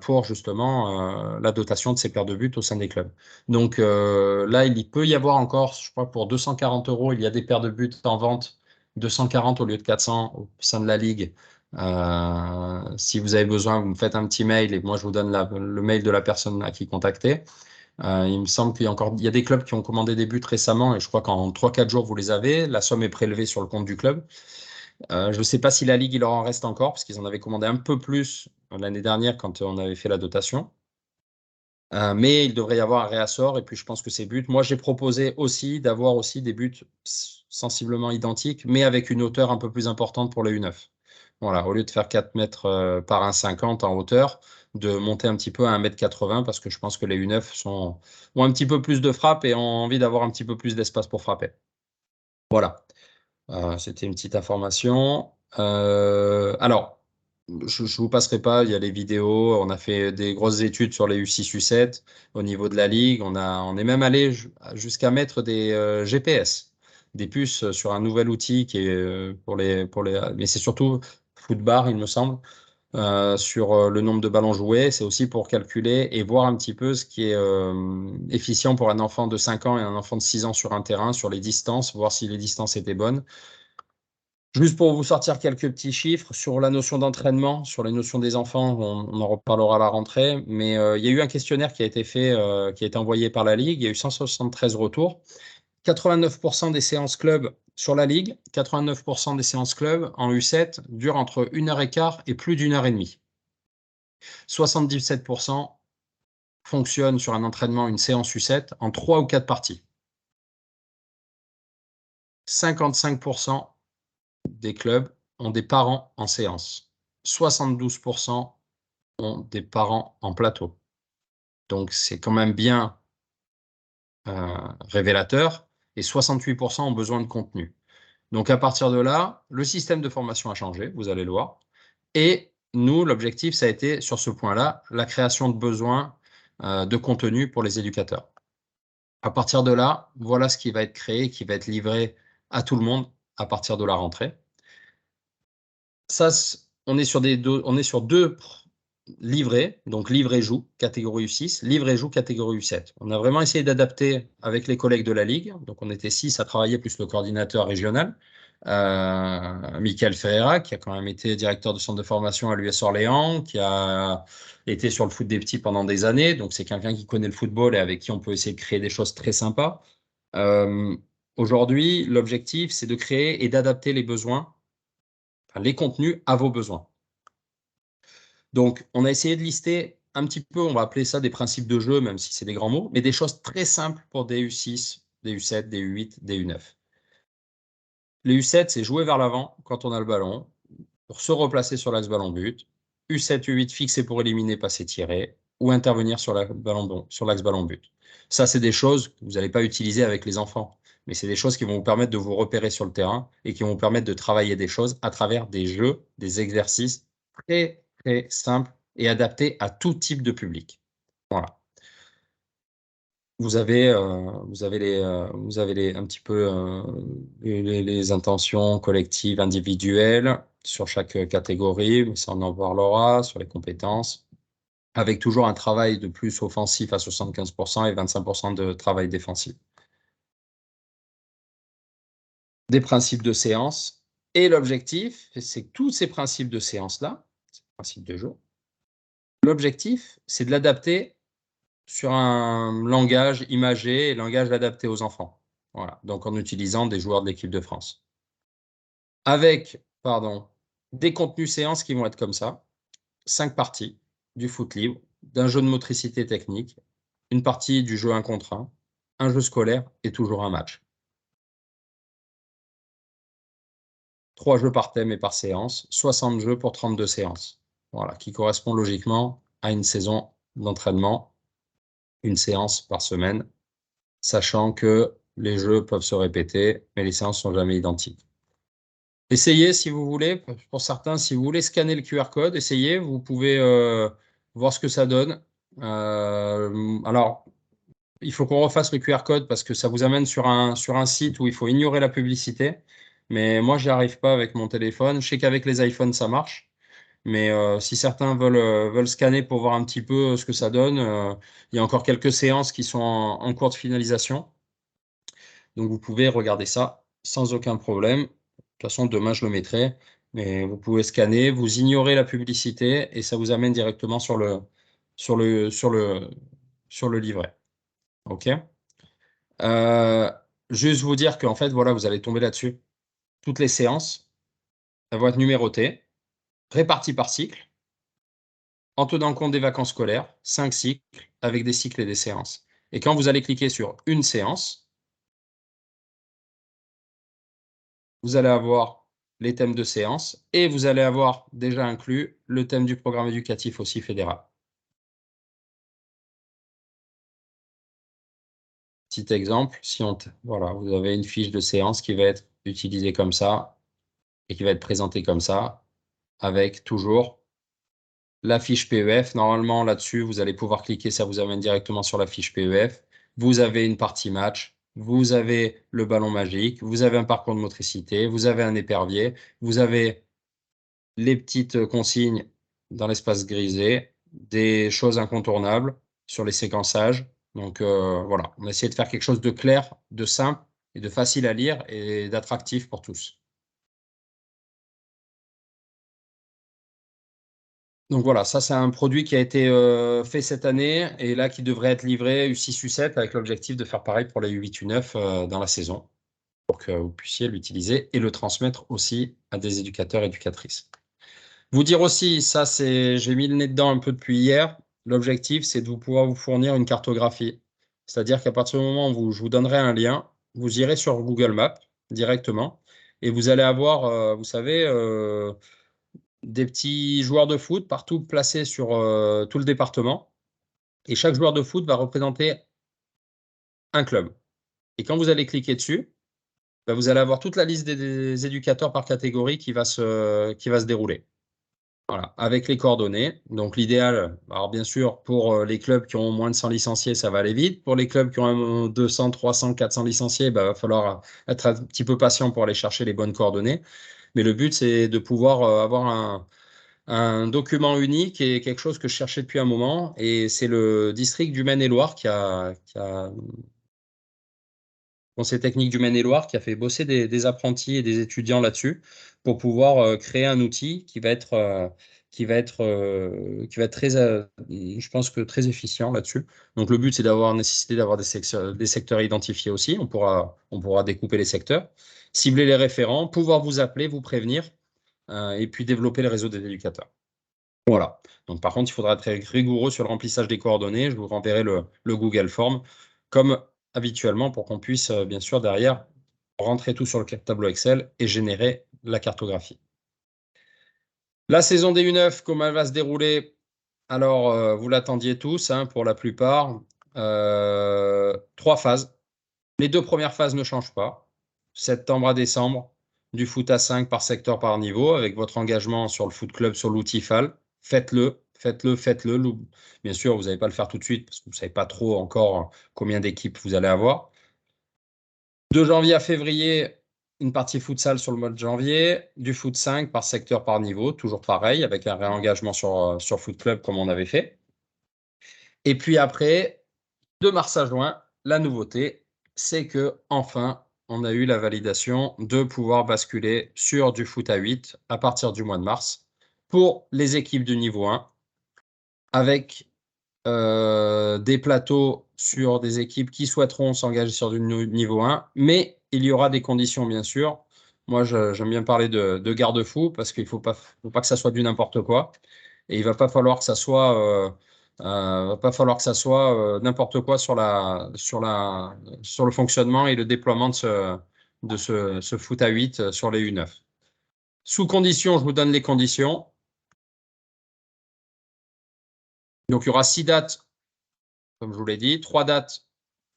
pour justement la dotation de ces paires de buts au sein des clubs. Donc là, il peut y avoir encore, je crois, pour 240 euros, il y a des paires de buts en vente, 240 au lieu de 400 au sein de la ligue. Si vous avez besoin, vous me faites un petit mail et moi je vous donne le mail de la personne à qui contacter. Il me semble il y a des clubs qui ont commandé des buts récemment et je crois qu'en 3-4 jours vous les avez. La somme est prélevée sur le compte du club. Je ne sais pas si la Ligue il leur en reste encore parce qu'ils en avaient commandé un peu plus l'année dernière quand on avait fait la dotation. Mais il devrait y avoir un réassort et puis je pense que ces buts. Moi j'ai proposé aussi d'avoir aussi des buts sensiblement identiques mais avec une hauteur un peu plus importante pour les U9. Voilà, au lieu de faire 4 mètres par 1,50 en hauteur, de monter un petit peu à 1,80 m parce que je pense que les U9 ont un petit peu plus de frappe et ont envie d'avoir un petit peu plus d'espace pour frapper. Voilà. C'était une petite information. Alors, je ne vous passerai pas, il y a les vidéos. On a fait des grosses études sur les U6, U7 au niveau de la ligue. On est même allé jusqu'à mettre des GPS, des puces sur un nouvel outil qui est mais c'est surtout Footbar, il me semble, sur le nombre de ballons joués. C'est aussi pour calculer et voir un petit peu ce qui est efficient pour un enfant de 5 ans et un enfant de 6 ans sur un terrain, sur les distances, voir si les distances étaient bonnes. Juste pour vous sortir quelques petits chiffres sur la notion d'entraînement, sur les notions des enfants, on en reparlera à la rentrée, mais il y a eu un questionnaire qui a été fait, qui a été envoyé par la Ligue, il y a eu 173 retours, 89% des séances club sur la Ligue, 89% des séances club en U7 durent entre 1h15 et plus d'1h30. 77% fonctionnent sur un entraînement, une séance U7, en 3 ou 4 parties. 55% des clubs ont des parents en séance. 72% ont des parents en plateau. Donc, c'est quand même bien révélateur. Et 68% ont besoin de contenu. Donc, à partir de là, le système de formation a changé, vous allez le voir. Et nous, l'objectif, ça a été, sur ce point-là, la création de besoins de contenu pour les éducateurs. À partir de là, voilà ce qui va être créé, qui va être livré à tout le monde à partir de la rentrée. Ça, on est sur deux livrets, donc livre et joue, catégorie U6, livre et joue, catégorie U7. On a vraiment essayé d'adapter avec les collègues de la Ligue, donc on était 6 à travailler, plus le coordinateur régional, Michael Ferreira, qui a quand même été directeur de centre de formation à l'US Orléans, qui a été sur le foot des petits pendant des années, donc c'est quelqu'un qui connaît le football et avec qui on peut essayer de créer des choses très sympas. Aujourd'hui, l'objectif, c'est de créer et d'adapter les besoins, les contenus à vos besoins. Donc, on a essayé de lister un petit peu, on va appeler ça des principes de jeu, même si c'est des grands mots, mais des choses très simples pour des U6, des U7, des U8, des U9. Les U7, c'est jouer vers l'avant quand on a le ballon, pour se replacer sur l'axe ballon-but. U7, U8, fixer pour éliminer, passer, tirer, ou intervenir sur l'axe ballon-but. Ça, c'est des choses que vous n'allez pas utiliser avec les enfants, mais c'est des choses qui vont vous permettre de vous repérer sur le terrain et qui vont vous permettre de travailler des choses à travers des jeux, des exercices très, très simples et adaptés à tout type de public. Voilà. Vous avez un petit peu les intentions collectives, individuelles sur chaque catégorie, mais ça on en parlera, sur les compétences, avec toujours un travail de plus offensif à 75% et 25% de travail défensif. Des principes de séance, et l'objectif, c'est que tous ces principes de séance-là, ces principes de jeu, l'objectif, c'est de l'adapter sur un langage imagé et langage adapté aux enfants. Voilà. Donc en utilisant des joueurs de l'équipe de France. Avec, des contenus séances qui vont être comme ça. 5 parties du foot libre, d'un jeu de motricité technique, une partie du jeu 1 contre 1, un jeu scolaire et toujours un match. 3 jeux par thème et par séance, 60 jeux pour 32 séances. Voilà, qui correspond logiquement à une saison d'entraînement, une séance par semaine, sachant que les jeux peuvent se répéter, mais les séances sont jamais identiques. Essayez si vous voulez, pour certains, si vous voulez scanner le QR code, essayez, vous pouvez voir ce que ça donne. Alors, il faut qu'on refasse le QR code parce que ça vous amène sur un site où il faut ignorer la publicité. Mais moi, j'y arrive pas avec mon téléphone. Je sais qu'avec les iPhones, ça marche. Mais si certains veulent scanner pour voir un petit peu ce que ça donne, il y a encore quelques séances qui sont en cours de finalisation. Donc, vous pouvez regarder ça sans aucun problème. De toute façon, demain, je le mettrai. Mais vous pouvez scanner, vous ignorez la publicité et ça vous amène directement sur le livret. OK? Juste vous dire qu'en fait, voilà, vous allez tomber là-dessus. Toutes les séances, elles vont être numérotées, réparties par cycle, en tenant compte des vacances scolaires, 5 cycles, avec des cycles et des séances. Et quand vous allez cliquer sur une séance, vous allez avoir les thèmes de séance et vous allez avoir déjà inclus le thème du programme éducatif aussi fédéral. Petit exemple, si voilà, vous avez une fiche de séance qui va être utilisée comme ça et qui va être présentée comme ça, avec toujours la fiche PEF. Normalement, là-dessus, vous allez pouvoir cliquer, ça vous amène directement sur la fiche PEF. Vous avez une partie match, vous avez le ballon magique, vous avez un parcours de motricité, vous avez un épervier, vous avez les petites consignes dans l'espace grisé, des choses incontournables sur les séquençages. Donc voilà, on a essayé de faire quelque chose de clair, de simple et de facile à lire et d'attractif pour tous. Donc voilà, ça c'est un produit qui a été fait cette année et là qui devrait être livré U6, U7 avec l'objectif de faire pareil pour les U8, U9 dans la saison pour que vous puissiez l'utiliser et le transmettre aussi à des éducateurs et éducatrices. Vous dire aussi, ça c'est, j'ai mis le nez dedans un peu depuis hier, l'objectif c'est de pouvoir vous fournir une cartographie. C'est-à-dire qu'à partir du moment où je vous donnerai un lien, vous irez sur Google Maps directement et vous allez avoir, vous savez, des petits joueurs de foot partout placés sur tout le département. Et chaque joueur de foot va représenter un club. Et quand vous allez cliquer dessus, bah, vous allez avoir toute la liste des éducateurs par catégorie qui va se dérouler. Voilà, avec les coordonnées. Donc l'idéal, alors bien sûr, pour les clubs qui ont moins de 100 licenciés, ça va aller vite. Pour les clubs qui ont 200, 300, 400 licenciés, bah, va falloir être un petit peu patient pour aller chercher les bonnes coordonnées. Mais le but, c'est de pouvoir avoir un document unique et quelque chose que je cherchais depuis un moment. Et c'est le district du Maine-et-Loire Conseil technique du Maine-et-Loire qui a fait bosser des apprentis et des étudiants là-dessus pour pouvoir créer un outil qui va être très, je pense que très efficient là-dessus. Donc le but, c'est d'avoir nécessité d'avoir des secteurs identifiés aussi. On pourra découper les secteurs, cibler les référents, pouvoir vous appeler, vous prévenir, et puis développer le réseau des éducateurs. Voilà. Donc, par contre, il faudra être rigoureux sur le remplissage des coordonnées. Je vous renverrai le Google Form comme habituellement pour qu'on puisse, bien sûr, derrière, rentrer tout sur le tableau Excel et générer la cartographie. La saison des U9, comment elle va se dérouler? Alors, vous l'attendiez tous, hein, pour la plupart. 3 phases. Les 2 premières phases ne changent pas. Septembre à décembre, du foot à 5 par secteur par niveau, avec votre engagement sur le foot club, sur l'outil FAL. Faites-le, faites-le, faites-le. Bien sûr, vous n'allez pas le faire tout de suite parce que vous ne savez pas trop encore combien d'équipes vous allez avoir. De janvier à février, une partie futsal sur le mois de janvier, du foot 5 par secteur par niveau, toujours pareil, avec un réengagement sur foot club comme on avait fait. Et puis après, de mars à juin, la nouveauté, c'est que enfin, on a eu la validation de pouvoir basculer sur du foot à 8 à partir du mois de mars pour les équipes du niveau 1 avec des plateaux sur des équipes qui souhaiteront s'engager sur du niveau 1, mais il y aura des conditions, bien sûr. Moi, j'aime bien parler de garde-fous parce qu'il ne faut pas que ça soit du n'importe quoi. Et il ne va pas falloir que ça soit, n'importe quoi sur le fonctionnement et le déploiement de ce foot à 8 sur les U9. Sous condition, je vous donne les conditions. Donc, il y aura 6 dates, comme je vous l'ai dit, 3 dates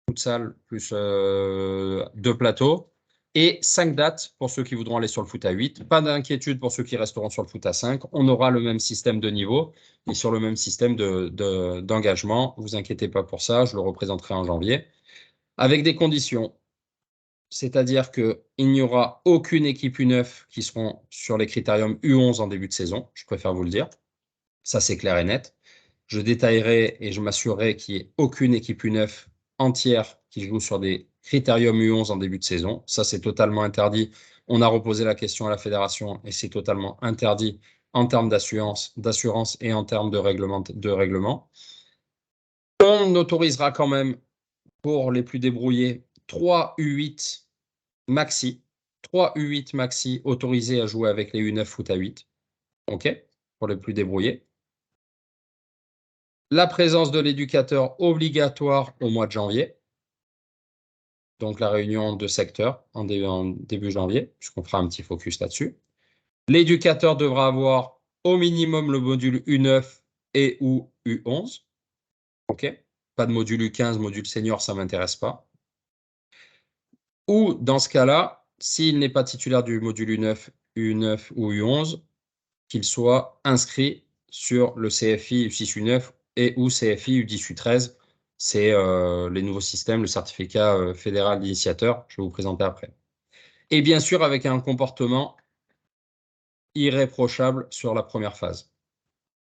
futsal plus 2 plateaux et 5 dates pour ceux qui voudront aller sur le foot à 8. Pas d'inquiétude pour ceux qui resteront sur le foot à 5. On aura le même système de niveau et sur le même système d'engagement. Ne vous inquiétez pas pour ça, je le représenterai en janvier. Avec des conditions, c'est-à-dire qu'il n'y aura aucune équipe U9 qui seront sur les critériums U11 en début de saison, je préfère vous le dire. Ça, c'est clair et net. Je détaillerai et je m'assurerai qu'il n'y ait aucune équipe U9 entière qui joue sur des critériums U11 en début de saison. Ça, c'est totalement interdit. On a reposé la question à la fédération et c'est totalement interdit en termes d'assurance et en termes de règlement. On autorisera quand même, pour les plus débrouillés, 3 U8 maxi. 3 U8 maxi autorisés à jouer avec les U9 foot à 8. OK? Pour les plus débrouillés. La présence de l'éducateur obligatoire au mois de janvier. Donc la réunion de secteur en début janvier, puisqu'on fera un petit focus là-dessus. L'éducateur devra avoir au minimum le module U9 et ou U11. OK? Pas de module U15, module senior, ça ne m'intéresse pas. Ou dans ce cas-là, s'il n'est pas titulaire du module U9, U9 ou U11, qu'il soit inscrit sur le CFI U6 U9 et ou CFI U10 U13. C'est les nouveaux systèmes, le certificat fédéral d'initiateur, je vais vous présenter après. Et bien sûr, avec un comportement irréprochable sur la première phase.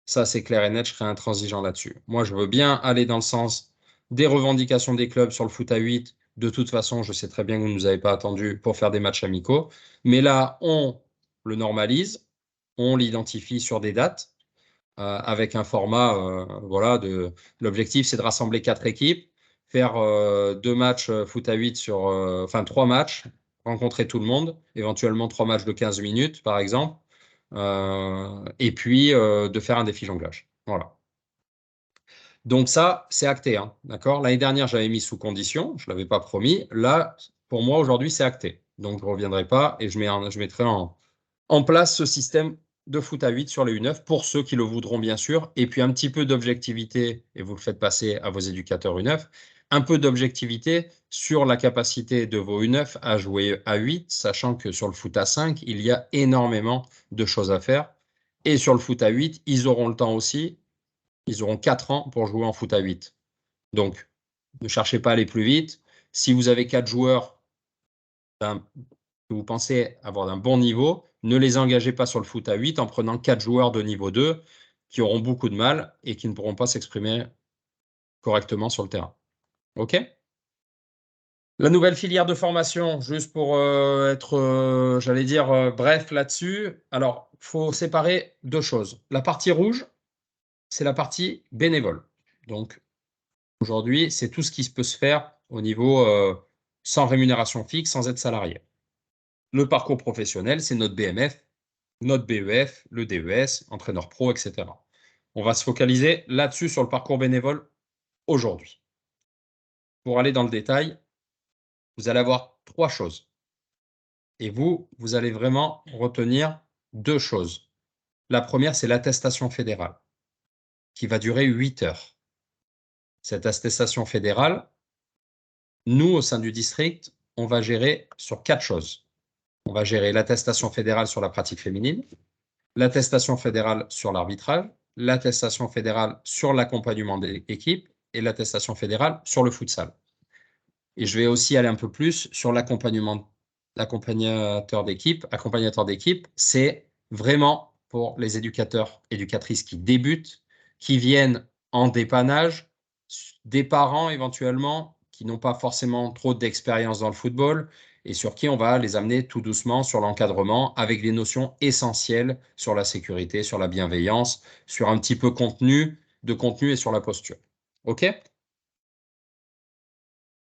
Ça, c'est clair et net, je serai intransigeant là-dessus. Moi, je veux bien aller dans le sens des revendications des clubs sur le foot à 8. De toute façon, je sais très bien que vous ne nous avez pas attendu pour faire des matchs amicaux. Mais là, on le normalise, on l'identifie sur des dates. avec un format, voilà, l'objectif, c'est de rassembler 4 équipes, faire 2 matchs foot à 8 enfin 3 matchs, rencontrer tout le monde, éventuellement 3 matchs de 15 minutes, par exemple, et puis de faire un défi jonglage. Voilà. Donc ça, c'est acté, hein, d'accord? L'année dernière, j'avais mis sous condition, je ne l'avais pas promis. Là, pour moi, aujourd'hui, c'est acté. Donc, je ne reviendrai pas et je mettrai en place ce système de foot à 8 sur les U9 pour ceux qui le voudront, bien sûr. Et puis, un petit peu d'objectivité, et vous le faites passer à vos éducateurs U9, un peu d'objectivité sur la capacité de vos U9 à jouer à 8, sachant que sur le foot à 5, il y a énormément de choses à faire. Et sur le foot à 8, ils auront le temps aussi. Ils auront 4 ans pour jouer en foot à 8. Donc, ne cherchez pas à aller plus vite. Si vous avez 4 joueurs que vous pensez avoir d'un bon niveau, ne les engagez pas sur le foot à 8 en prenant 4 joueurs de niveau 2 qui auront beaucoup de mal et qui ne pourront pas s'exprimer correctement sur le terrain. OK? La nouvelle filière de formation, juste pour être, j'allais dire, bref là-dessus. Alors, il faut séparer 2 choses. La partie rouge, c'est la partie bénévole. Donc, aujourd'hui, c'est tout ce qui peut se faire au niveau sans rémunération fixe, sans être salarié. Le parcours professionnel, c'est notre BMF, notre BEF, le DES, entraîneur pro, etc. On va se focaliser là-dessus sur le parcours bénévole aujourd'hui. Pour aller dans le détail, vous allez avoir 3 choses. Et vous allez vraiment retenir 2 choses. La première, c'est l'attestation fédérale, qui va durer 8 heures. Cette attestation fédérale, nous, au sein du district, on va gérer sur 4 choses. On va gérer l'attestation fédérale sur la pratique féminine, l'attestation fédérale sur l'arbitrage, l'attestation fédérale sur l'accompagnement des équipes et l'attestation fédérale sur le futsal. Et je vais aussi aller un peu plus sur l'accompagnateur d'équipe. Accompagnateur d'équipe, c'est vraiment pour les éducateurs, éducatrices qui débutent, qui viennent en dépannage, des parents éventuellement qui n'ont pas forcément trop d'expérience dans le football et sur qui on va les amener tout doucement sur l'encadrement avec des notions essentielles sur la sécurité, sur la bienveillance, sur un petit peu de contenu et sur la posture. OK?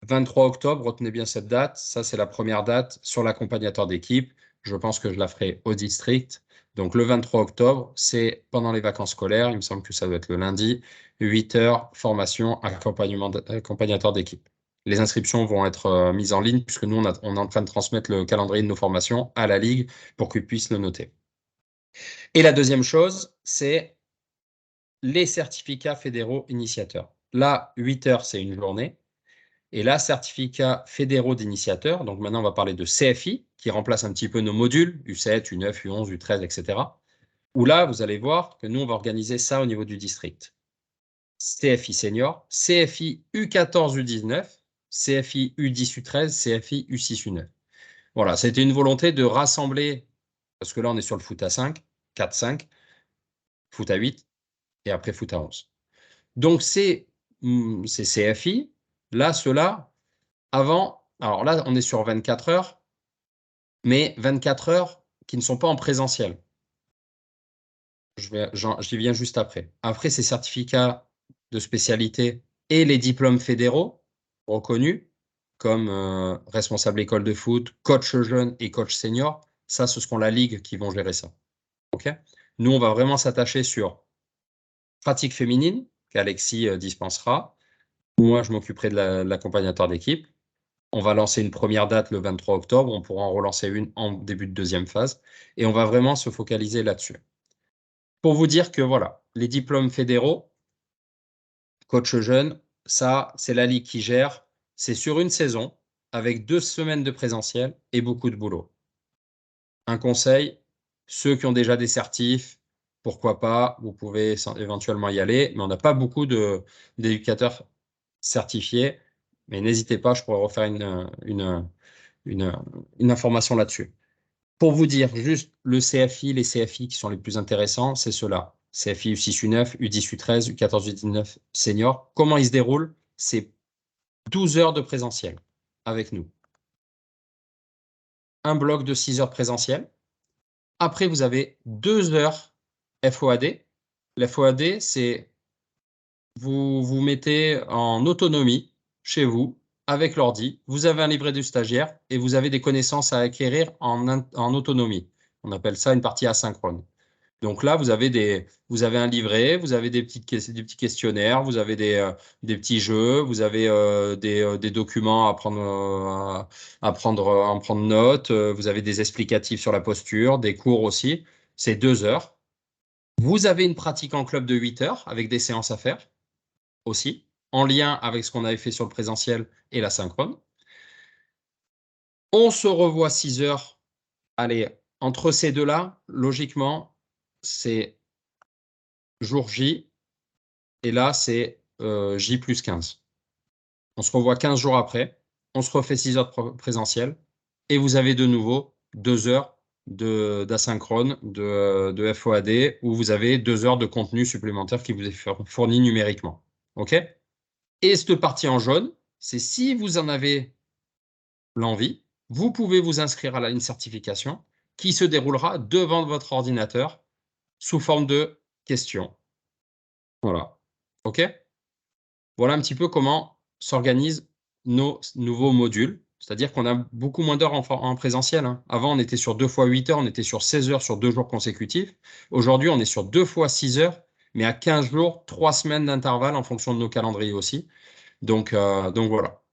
23 octobre, retenez bien cette date. Ça, c'est la première date sur l'accompagnateur d'équipe. Je pense que je la ferai au district. Donc, le 23 octobre, c'est pendant les vacances scolaires. Il me semble que ça doit être le lundi. 8 heures, formation, accompagnateur d'équipe. Les inscriptions vont être mises en ligne puisque nous, on est en train de transmettre le calendrier de nos formations à la Ligue pour qu'ils puissent le noter. Et la deuxième chose, c'est les certificats fédéraux initiateurs. Là, 8 heures, c'est une journée. Et là, certificats fédéraux d'initiateurs, donc maintenant on va parler de CFI, qui remplace un petit peu nos modules, U7, U9, U11, U13, etc. Où là, vous allez voir que nous, on va organiser ça au niveau du district. CFI senior, CFI U14, U19, CFI U10, U13, CFI U6, U9. Voilà, c'était une volonté de rassembler, parce que là, on est sur le foot à 5, 4-5, foot à 8, et après foot à 11. Donc, ces CFI, là, ceux-là, avant, alors là, on est sur 24 heures, mais 24 heures qui ne sont pas en présentiel. J'y viens juste après. Après, ces certificats de spécialité et les diplômes fédéraux reconnus comme responsable école de foot, coach jeune et coach senior, ça, ce seront la Ligue qui vont gérer ça. OK? Nous, on va vraiment s'attacher sur pratique féminine, qu'Alexis dispensera. Moi, je m'occuperai de l'accompagnateur d'équipe. On va lancer une première date le 23 octobre, on pourra en relancer une en début de deuxième phase, et on va vraiment se focaliser là-dessus. Pour vous dire que voilà, les diplômes fédéraux, coach jeune, ça, c'est la Ligue qui gère, c'est sur une saison, avec 2 semaines de présentiel et beaucoup de boulot. Un conseil, ceux qui ont déjà des certifs, pourquoi pas, vous pouvez éventuellement y aller, mais on n'a pas beaucoup d'éducateurs certifiés, mais n'hésitez pas, je pourrais refaire une information là-dessus. Pour vous dire, juste le CFI, les CFI qui sont les plus intéressants, c'est ceux-là. CFI U6, U9, U10, U13, U14, U19 senior. Comment ils se déroulent? C'est 12 heures de présentiel avec nous. Un bloc de 6 heures présentiel. Après, vous avez 2 heures FOAD L'FOAD, c'est vous vous mettez en autonomie chez vous avec l'ordi. Vous avez un livret du stagiaire et vous avez des connaissances à acquérir en autonomie. On appelle ça une partie asynchrone. Donc là, vous avez un livret, vous avez des petits questionnaires, vous avez des petits jeux, vous avez des documents à prendre note, vous avez des explicatifs sur la posture, des cours aussi. C'est 2 heures. Vous avez une pratique en club de 8 heures avec des séances à faire aussi, en lien avec ce qu'on avait fait sur le présentiel et la synchrone. On se revoit 6 heures. Allez, entre ces deux-là, logiquement, c'est jour J. Et là, c'est J plus 15. On se revoit 15 jours après. On se refait 6 heures de présentiel. Et vous avez de nouveau 2 heures d'asynchrone, de FOAD, où vous avez 2 heures de contenu supplémentaire qui vous est fourni numériquement. OK? Et cette partie en jaune, c'est si vous en avez l'envie, vous pouvez vous inscrire à une certification qui se déroulera devant votre ordinateur sous forme de questions. Voilà. OK? Voilà un petit peu comment s'organisent nos nouveaux modules. C'est-à-dire qu'on a beaucoup moins d'heures en présentiel, hein. Avant, on était sur 2 fois 8 heures, on était sur 16 heures sur 2 jours consécutifs. Aujourd'hui, on est sur 2 fois 6 heures, mais à 15 jours, 3 semaines d'intervalle en fonction de nos calendriers aussi. Donc voilà.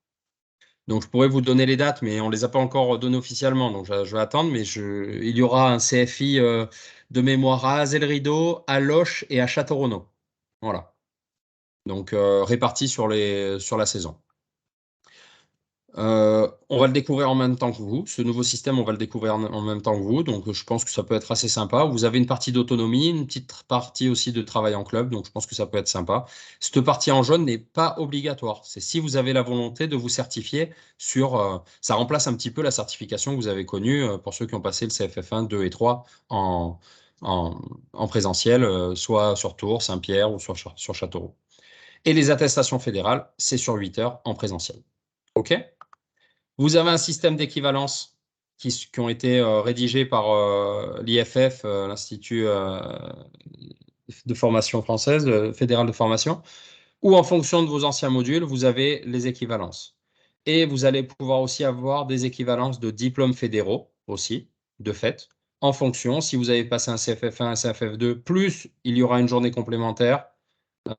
Donc je pourrais vous donner les dates, mais on ne les a pas encore données officiellement. Donc je vais attendre, mais il y aura un CFI de mémoire à Azel-Rideau, à Loches et à Château-Renaud. Voilà. Donc répartis sur la saison. On va le découvrir en même temps que vous. Ce nouveau système, on va le découvrir en même temps que vous. Donc, je pense que ça peut être assez sympa. Vous avez une partie d'autonomie, une petite partie aussi de travail en club. Donc, je pense que ça peut être sympa. Cette partie en jaune n'est pas obligatoire. C'est si vous avez la volonté de vous certifier ça remplace un petit peu la certification que vous avez connue pour ceux qui ont passé le CFF1, 2 et 3 en présentiel, soit sur Tours, Saint-Pierre ou sur Châteauroux. Et les attestations fédérales, c'est sur 8 heures en présentiel. OK? Vous avez un système d'équivalence qui ont été rédigés par l'IFF, l'Institut de formation française, fédéral de formation, où en fonction de vos anciens modules, vous avez les équivalences. Et vous allez pouvoir aussi avoir des équivalences de diplômes fédéraux aussi, de fait, en fonction, si vous avez passé un CFF1, un CFF2, plus il y aura une journée complémentaire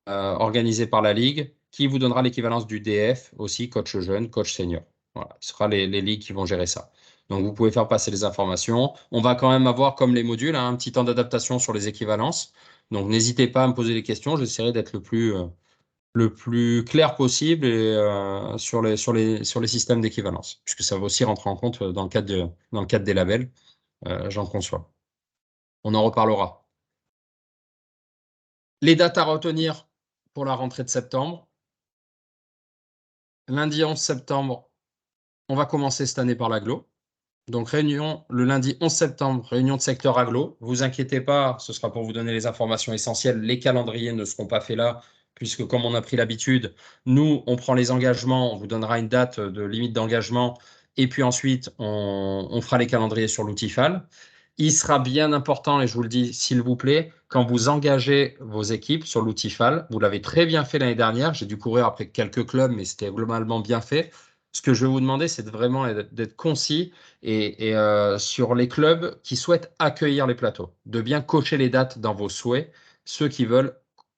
organisée par la Ligue, qui vous donnera l'équivalence du DF aussi, coach jeune, coach senior. Voilà, ce sera les ligues qui vont gérer ça. Donc, vous pouvez faire passer les informations. On va quand même avoir, comme les modules, hein, un petit temps d'adaptation sur les équivalences. Donc, n'hésitez pas à me poser des questions. J'essaierai d'être le plus clair possible sur les systèmes d'équivalence, puisque ça va aussi rentrer en compte dans le cadre des labels. J'en conçois. On en reparlera. Les dates à retenir pour la rentrée de septembre. Lundi 11 septembre, on va commencer cette année par l'agglo. Donc, réunion le lundi 11 septembre, réunion de secteur agglo. Vous inquiétez pas, ce sera pour vous donner les informations essentielles. Les calendriers ne seront pas faits là, puisque comme on a pris l'habitude, nous, on prend les engagements, on vous donnera une date de limite d'engagement, et puis ensuite, on fera les calendriers sur l'outil FAL. Il sera bien important, et je vous le dis, s'il vous plaît, quand vous engagez vos équipes sur l'outil FAL, vous l'avez très bien fait l'année dernière, j'ai dû courir après quelques clubs, mais c'était globalement bien fait. Ce que je vais vous demander, c'est vraiment d'être concis et sur les clubs qui souhaitent accueillir les plateaux, de bien cocher les dates dans vos souhaits, ceux qui veulent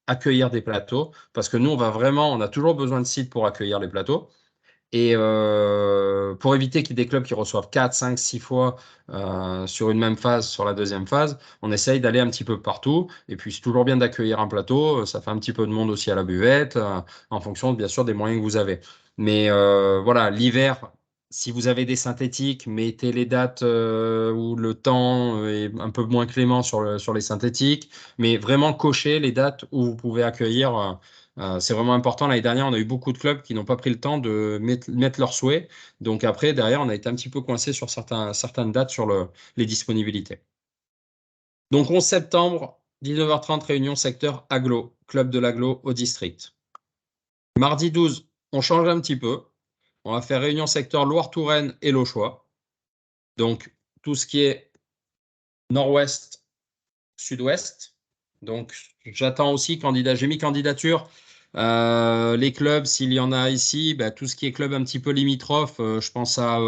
accueillir des plateaux, parce que nous, on a toujours besoin de sites pour accueillir les plateaux. Et pour éviter qu'il y ait des clubs qui reçoivent 4, 5, 6 fois sur une même phase, sur la deuxième phase, on essaye d'aller un petit peu partout. Et puis, c'est toujours bien d'accueillir un plateau. Ça fait un petit peu de monde aussi à la buvette, en fonction, bien sûr, des moyens que vous avez. Mais voilà, l'hiver, si vous avez des synthétiques, mettez les dates où le temps est un peu moins clément sur les synthétiques. Mais vraiment, cochez les dates où vous pouvez accueillir. C'est vraiment important. L'année dernière, on a eu beaucoup de clubs qui n'ont pas pris le temps de mettre leurs souhaits. Donc après, derrière, on a été un petit peu coincé sur certaines dates sur les disponibilités. Donc 11 septembre, 19h30, réunion secteur Aglo, club de l'Aglo au district. Mardi 12, on change un petit peu. On va faire réunion secteur Loire-Touraine et Lochois. Donc tout ce qui est nord-ouest, sud-ouest. Donc, j'attends aussi candidat. J'ai mis candidature. Les clubs, s'il y en a ici, bah, tout ce qui est club un petit peu limitrophe, je pense à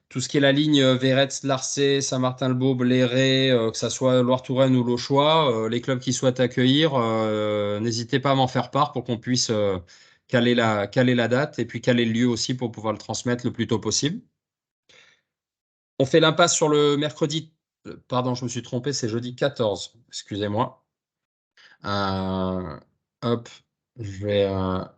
tout ce qui est la ligne Véretz, Larçay, Saint-Martin-le-Beau, Bléré, que ça soit Loire-Touraine ou l'Auchois, les clubs qui souhaitent accueillir, n'hésitez pas à m'en faire part pour qu'on puisse caler la date et puis caler le lieu aussi pour pouvoir le transmettre le plus tôt possible. On fait l'impasse sur le mercredi. Pardon, je me suis trompé, c'est jeudi 14. Excusez-moi. Euh, hop, je vais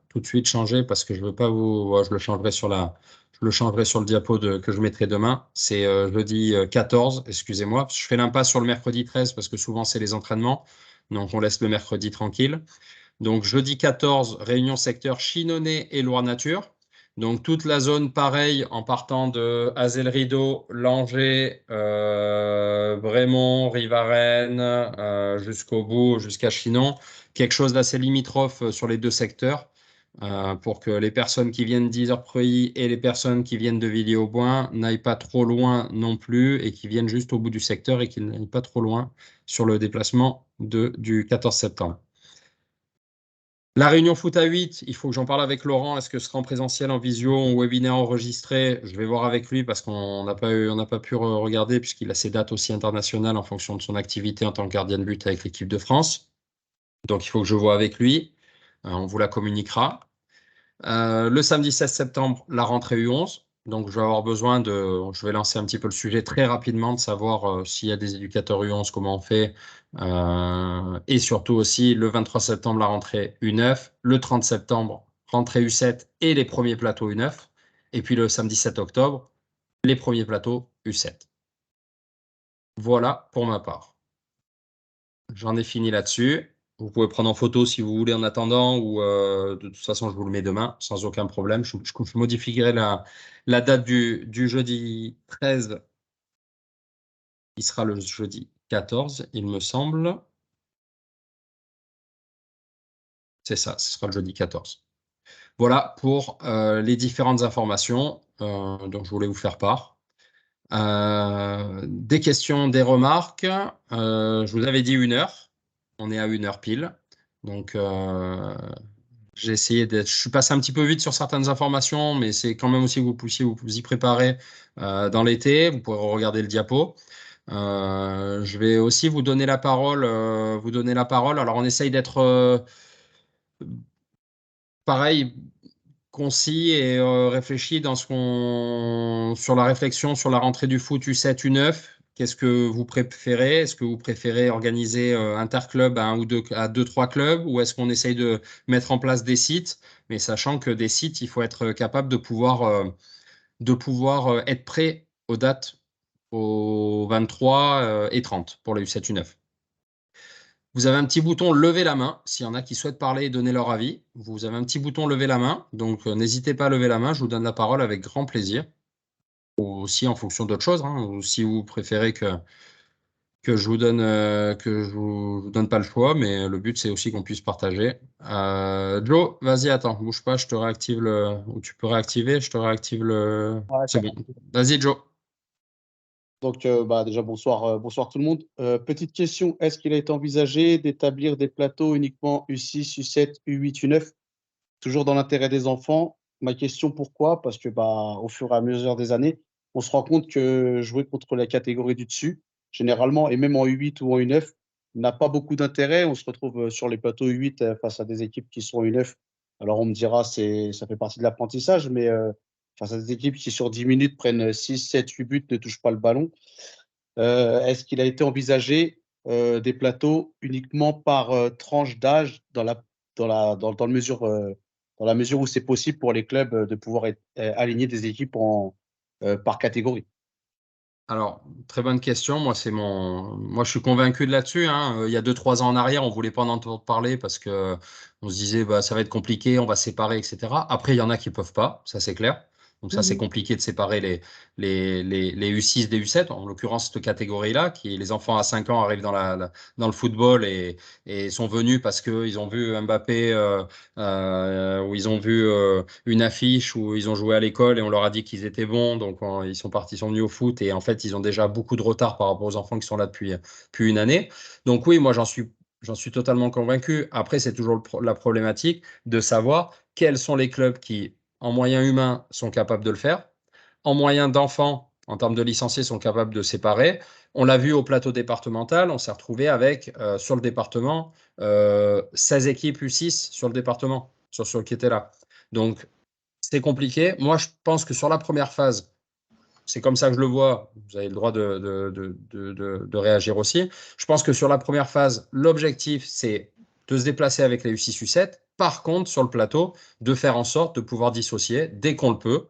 tout de suite changer parce que je veux pas vous. Ouais, je le changerai sur le diapo que je mettrai demain. C'est jeudi 14, excusez-moi. Je fais l'impasse sur le mercredi 13 parce que souvent c'est les entraînements. Donc on laisse le mercredi tranquille. Donc jeudi 14, réunion secteur Chinonnet et Loire Nature. Donc toute la zone pareille en partant de Azel-Rideau, Langeais, Brémont, Rivarennes, jusqu'au bout, jusqu'à Chinon. Quelque chose d'assez limitrophe sur les deux secteurs pour que les personnes qui viennent d'Yzeure-Preuilly et les personnes qui viennent de Villiers-au-Boin n'aillent pas trop loin non plus et qui viennent juste au bout du secteur et qui n'aillent pas trop loin sur le déplacement du 14 septembre. La réunion foot à 8, il faut que j'en parle avec Laurent. Est-ce que ce sera en présentiel, en visio, en webinaire enregistré? Je vais voir avec lui parce qu'on n'a pas pu regarder puisqu'il a ses dates aussi internationales en fonction de son activité en tant que gardien de but avec l'équipe de France. Donc il faut que je vois avec lui. On vous la communiquera. Le samedi 16 septembre, la rentrée U11. Donc, je vais avoir besoin je vais lancer un petit peu le sujet très rapidement, de savoir s'il y a des éducateurs U11, comment on fait. Et surtout aussi, le 23 septembre, la rentrée U9. Le 30 septembre, rentrée U7 et les premiers plateaux U9. Et puis le samedi 7 octobre, les premiers plateaux U7. Voilà pour ma part. J'en ai fini là-dessus. Vous pouvez prendre en photo si vous voulez en attendant, ou de toute façon, je vous le mets demain sans aucun problème. Je modifierai la date du jeudi 13. Il sera le jeudi 14, il me semble. C'est ça, ce sera le jeudi 14. Voilà pour les différentes informations dont je voulais vous faire part. Des questions, des remarques. Je vous avais dit 1 heure. On est à 1 heure pile. Donc, j'ai essayé d'être. Je suis passé un petit peu vite sur certaines informations, mais c'est quand même aussi que vous puissiez vous y préparer dans l'été. Vous pourrez regarder le diapo. Je vais aussi vous donner la parole. Vous donner la parole. Alors, on essaye d'être pareil, concis et réfléchi sur la réflexion sur la rentrée du foot U7, U9. Qu'est-ce que vous préférez? Est-ce que vous préférez organiser interclub à à deux, trois clubs, ou est-ce qu'on essaye de mettre en place des sites? Mais sachant que des sites, il faut être capable de pouvoir être prêt aux dates au 23 et 30 pour le U7, U9. Vous avez un petit bouton lever la main. S'il y en a qui souhaitent parler et donner leur avis, vous avez un petit bouton lever la main. Donc, n'hésitez pas à lever la main. Je vous donne la parole avec grand plaisir. Ou aussi en fonction d'autres choses, hein, ou si vous préférez que je vous donne, que je vous donne pas le choix. Mais le but, c'est aussi qu'on puisse partager. Joe, vas-y, attends, bouge pas. Je te réactive ou tu peux réactiver. Je te réactive Ouais, c'est bon. Vas-y, Joe. donc, déjà, bonsoir, bonsoir tout le monde. Petite question, est-ce qu'il a été envisagé d'établir des plateaux uniquement U6, U7, U8, U9, toujours dans l'intérêt des enfants? Ma question, pourquoi? Parce que au fur et à mesure des années, on se rend compte que jouer contre la catégorie du dessus, généralement, et même en U8 ou en U9, n'a pas beaucoup d'intérêt. On se retrouve sur les plateaux U8 face à des équipes qui sont U9. Alors, on me dira, ça fait partie de l'apprentissage, mais face à des équipes qui, sur 10 minutes, prennent 6, 7, 8 buts, ne touchent pas le ballon. Est-ce qu'il a été envisagé des plateaux uniquement par tranche d'âge dans la mesure où c'est possible pour les clubs de pouvoir aligner des équipes par catégorie? Alors, très bonne question. Moi, je suis convaincu de là-dessus, hein. Il y a 2, 3 ans en arrière, on voulait pas en entendre parler parce que on se disait, bah, ça va être compliqué, on va séparer, etc. Après, il y en a qui peuvent pas, ça c'est clair. Donc ça, c'est Mhm. compliqué de séparer les U6 des U7, en l'occurrence cette catégorie-là, qui les enfants à 5 ans arrivent dans le football et sont venus parce qu'ils ont vu Mbappé ou ils ont vu une affiche où ils ont joué à l'école et on leur a dit qu'ils étaient bons, donc ils sont venus au foot et en fait ils ont déjà beaucoup de retard par rapport aux enfants qui sont là depuis une année. Donc oui, moi J'en suis totalement convaincu. Après, c'est toujours la problématique de savoir quels sont les clubs qui, en moyens humains, sont capables de le faire, en moyens d'enfants, en termes de licenciés, sont capables de séparer. On l'a vu au plateau départemental, on s'est retrouvé avec, sur le département, 16 équipes U6 sur le département, sur ceux qui étaient là. Donc, c'est compliqué. Moi, je pense que sur la première phase, c'est comme ça que je le vois. Vous avez le droit de réagir aussi. Je pense que sur la première phase, l'objectif, c'est de se déplacer avec les U6, U7. Par contre, sur le plateau, de faire en sorte de pouvoir dissocier dès qu'on le peut.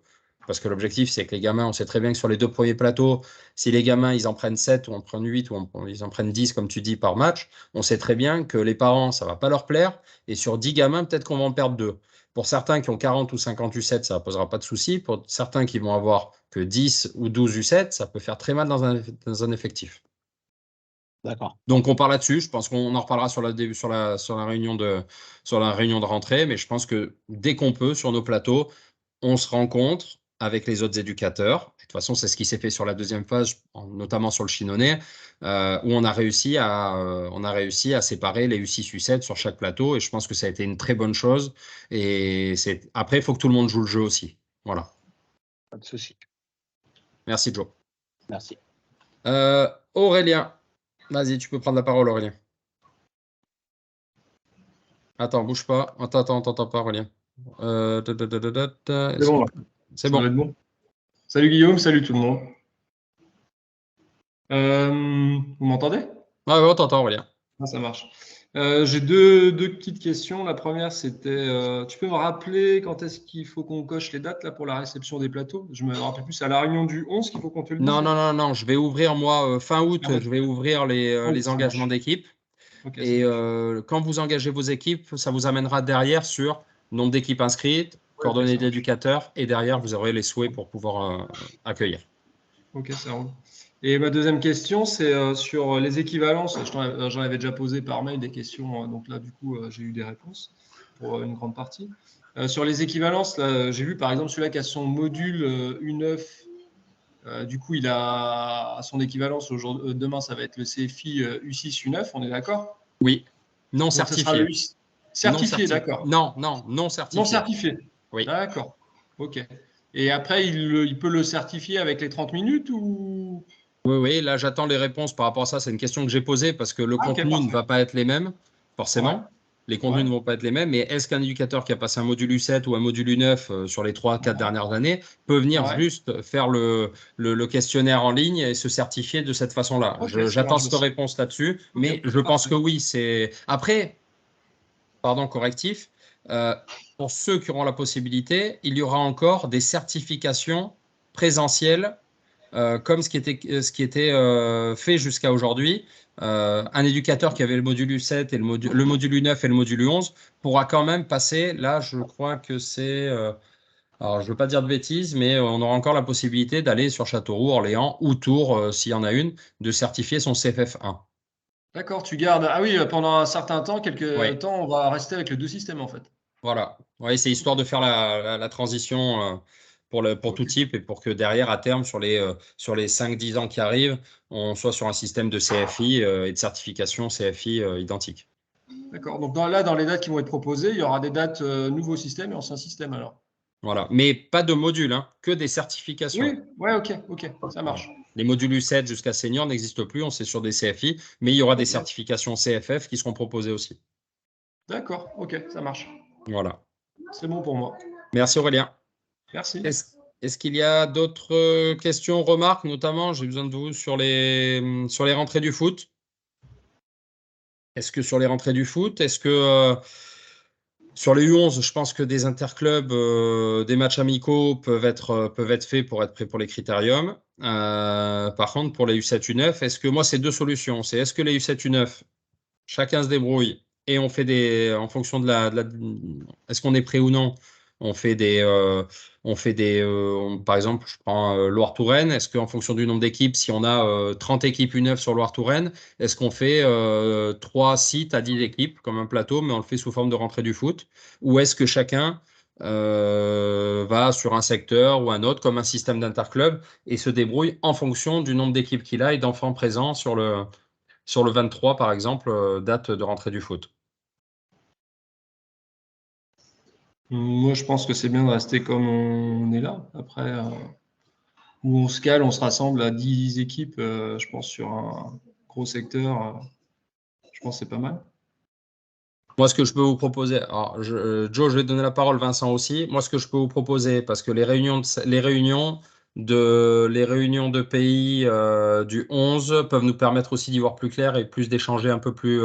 Parce que l'objectif, c'est que les gamins, on sait très bien que sur les 2 premiers plateaux, si les gamins, ils en prennent 7 ou en prennent 8 ou ils en prennent 10, comme tu dis, par match, on sait très bien que les parents, ça ne va pas leur plaire. Et sur 10 gamins, peut-être qu'on va en perdre 2. Pour certains qui ont 40 ou 50 U7, ça ne posera pas de souci. Pour certains qui vont avoir que 10 ou 12 U7, ça peut faire très mal dans un effectif. D'accord. Donc on parle là-dessus. Je pense qu'on en reparlera sur la réunion de rentrée, mais je pense que dès qu'on peut, sur nos plateaux, on se rencontre avec les autres éducateurs. De toute façon, c'est ce qui s'est fait sur la deuxième phase, notamment sur le Chinonnais, où on a réussi à séparer les U6, U7 sur chaque plateau. Et je pense que ça a été une très bonne chose. Et après, il faut que tout le monde joue le jeu aussi. Voilà. Pas de souci. Merci, Joe. Merci. Aurélien, vas-y, tu peux prendre la parole, Aurélien. Attends, bouge pas. Attends pas, Aurélien. C'est bon, là. C'est Ça bon. doit être bon. Salut Guillaume, salut tout le monde. Vous m'entendez? Ah ouais, on t'entend, Aurélien. Ah, ça marche. J'ai deux petites questions. La première, c'était, tu peux me rappeler quand est-ce qu'il faut qu'on coche les dates là, pour la réception des plateaux? Je me rappelle plus, c'est à la réunion du 11 qu'il faut qu'on te le dise? Non. Je vais ouvrir, moi, fin août, Ah ouais. je vais ouvrir les Ça engagements marche. d'équipe. Ok, Et ça marche. quand vous engagez vos équipes, ça vous amènera derrière sur nombre d'équipes inscrites, Ouais, ok, coordonnées ça marche. d'éducateurs, et derrière, vous aurez les souhaits pour pouvoir accueillir. Ok, ça roule. Et ma deuxième question, c'est sur les équivalences. J'en avais déjà posé par mail des questions, donc là, du coup, j'ai eu des réponses pour une grande partie. Sur les équivalences, là, j'ai vu par exemple celui-là qui a son module U9. Du coup, il a son équivalence demain, ça va être le CFI U6 U9, on est d'accord? Oui, non Donc, ce sera le certifié. certifié, d'accord. Non Non certifié. certifié. Oui. D'accord. Ok. Et après, il peut le certifier avec les 30 minutes ou? Oui, là j'attends les réponses par rapport à ça. C'est une question que j'ai posée parce que le Ah, ok, contenu ne parfait. va pas être les mêmes, Ouais, forcément. Les contenus ouais, ne vont pas être les mêmes, mais est-ce qu'un éducateur qui a passé un module U7 ou un module U9 sur les 3-4 dernières années peut venir ouais. juste faire le questionnaire en ligne et se certifier de cette façon-là? Ok, ça J'attends marche. cette réponse là-dessus, Ok, mais je pense parfait. que oui. Après, pardon, correctif, euh, pour ceux qui auront la possibilité, il y aura encore des certifications présentielles comme ce qui était fait jusqu'à aujourd'hui. Un éducateur qui avait le module U7 et le module U9 et le module U11 pourra quand même passer, là je crois que c'est, alors je ne veux pas dire de bêtises, mais on aura encore la possibilité d'aller sur Châteauroux, Orléans ou Tours, s'il y en a une, de certifier son CFF1. D'accord, tu gardes. Ah oui, pendant un certain temps, quelques Oui, temps, on va rester avec les deux systèmes en fait. voilà. Oui, c'est histoire de faire la transition pour tout Ok. type et pour que derrière, à terme, sur les 5-10 ans qui arrivent, on soit sur un système de CFI et de certification CFI identique. D'accord. Donc dans les dates qui vont être proposées, il y aura des dates nouveau système et ancien système alors. Voilà. Mais pas de module, hein, que des certifications. Oui, ouais, ok, ça Voilà. marche. Les modules U7 jusqu'à senior n'existent plus, on sait sur des CFI, mais il y aura des Ok. certifications CFF qui seront proposées aussi. D'accord, ok, ça marche. Voilà. C'est bon pour moi. Merci Aurélien. Merci. Est-ce qu'il y a d'autres questions, remarques, notamment, j'ai besoin de vous sur les rentrées du foot? Est-ce que sur les rentrées du foot, est-ce que sur les U11, je pense que des interclubs, des matchs amicaux peuvent être faits pour être prêts pour les critériums. Par contre, pour les U7, U9, est-ce que moi, c'est deux solutions. C'est est-ce que les U7, U9, chacun se débrouille et on fait en fonction est-ce qu'on est prêt ou non? On fait par exemple, je prends Loire-Touraine. Est-ce qu'en fonction du nombre d'équipes, si on a 30 équipes U9 sur Loire-Touraine, est-ce qu'on fait 3 sites à 10 équipes comme un plateau, mais on le fait sous forme de rentrée du foot? Ou est-ce que chacun va sur un secteur ou un autre comme un système d'interclub et se débrouille en fonction du nombre d'équipes qu'il a et d'enfants présents sur le 23, par exemple, date de rentrée du foot. Moi, je pense que c'est bien de rester comme on est là. Après, où on se cale, on se rassemble à 10 équipes, je pense, sur un gros secteur. Je pense que c'est pas mal. Moi, ce que je peux vous proposer, alors, Joe, je vais te donner la parole, Vincent aussi. Moi, ce que je peux vous proposer, parce que les réunions de pays du 11 peuvent nous permettre aussi d'y voir plus clair et plus d'échanger un peu plus,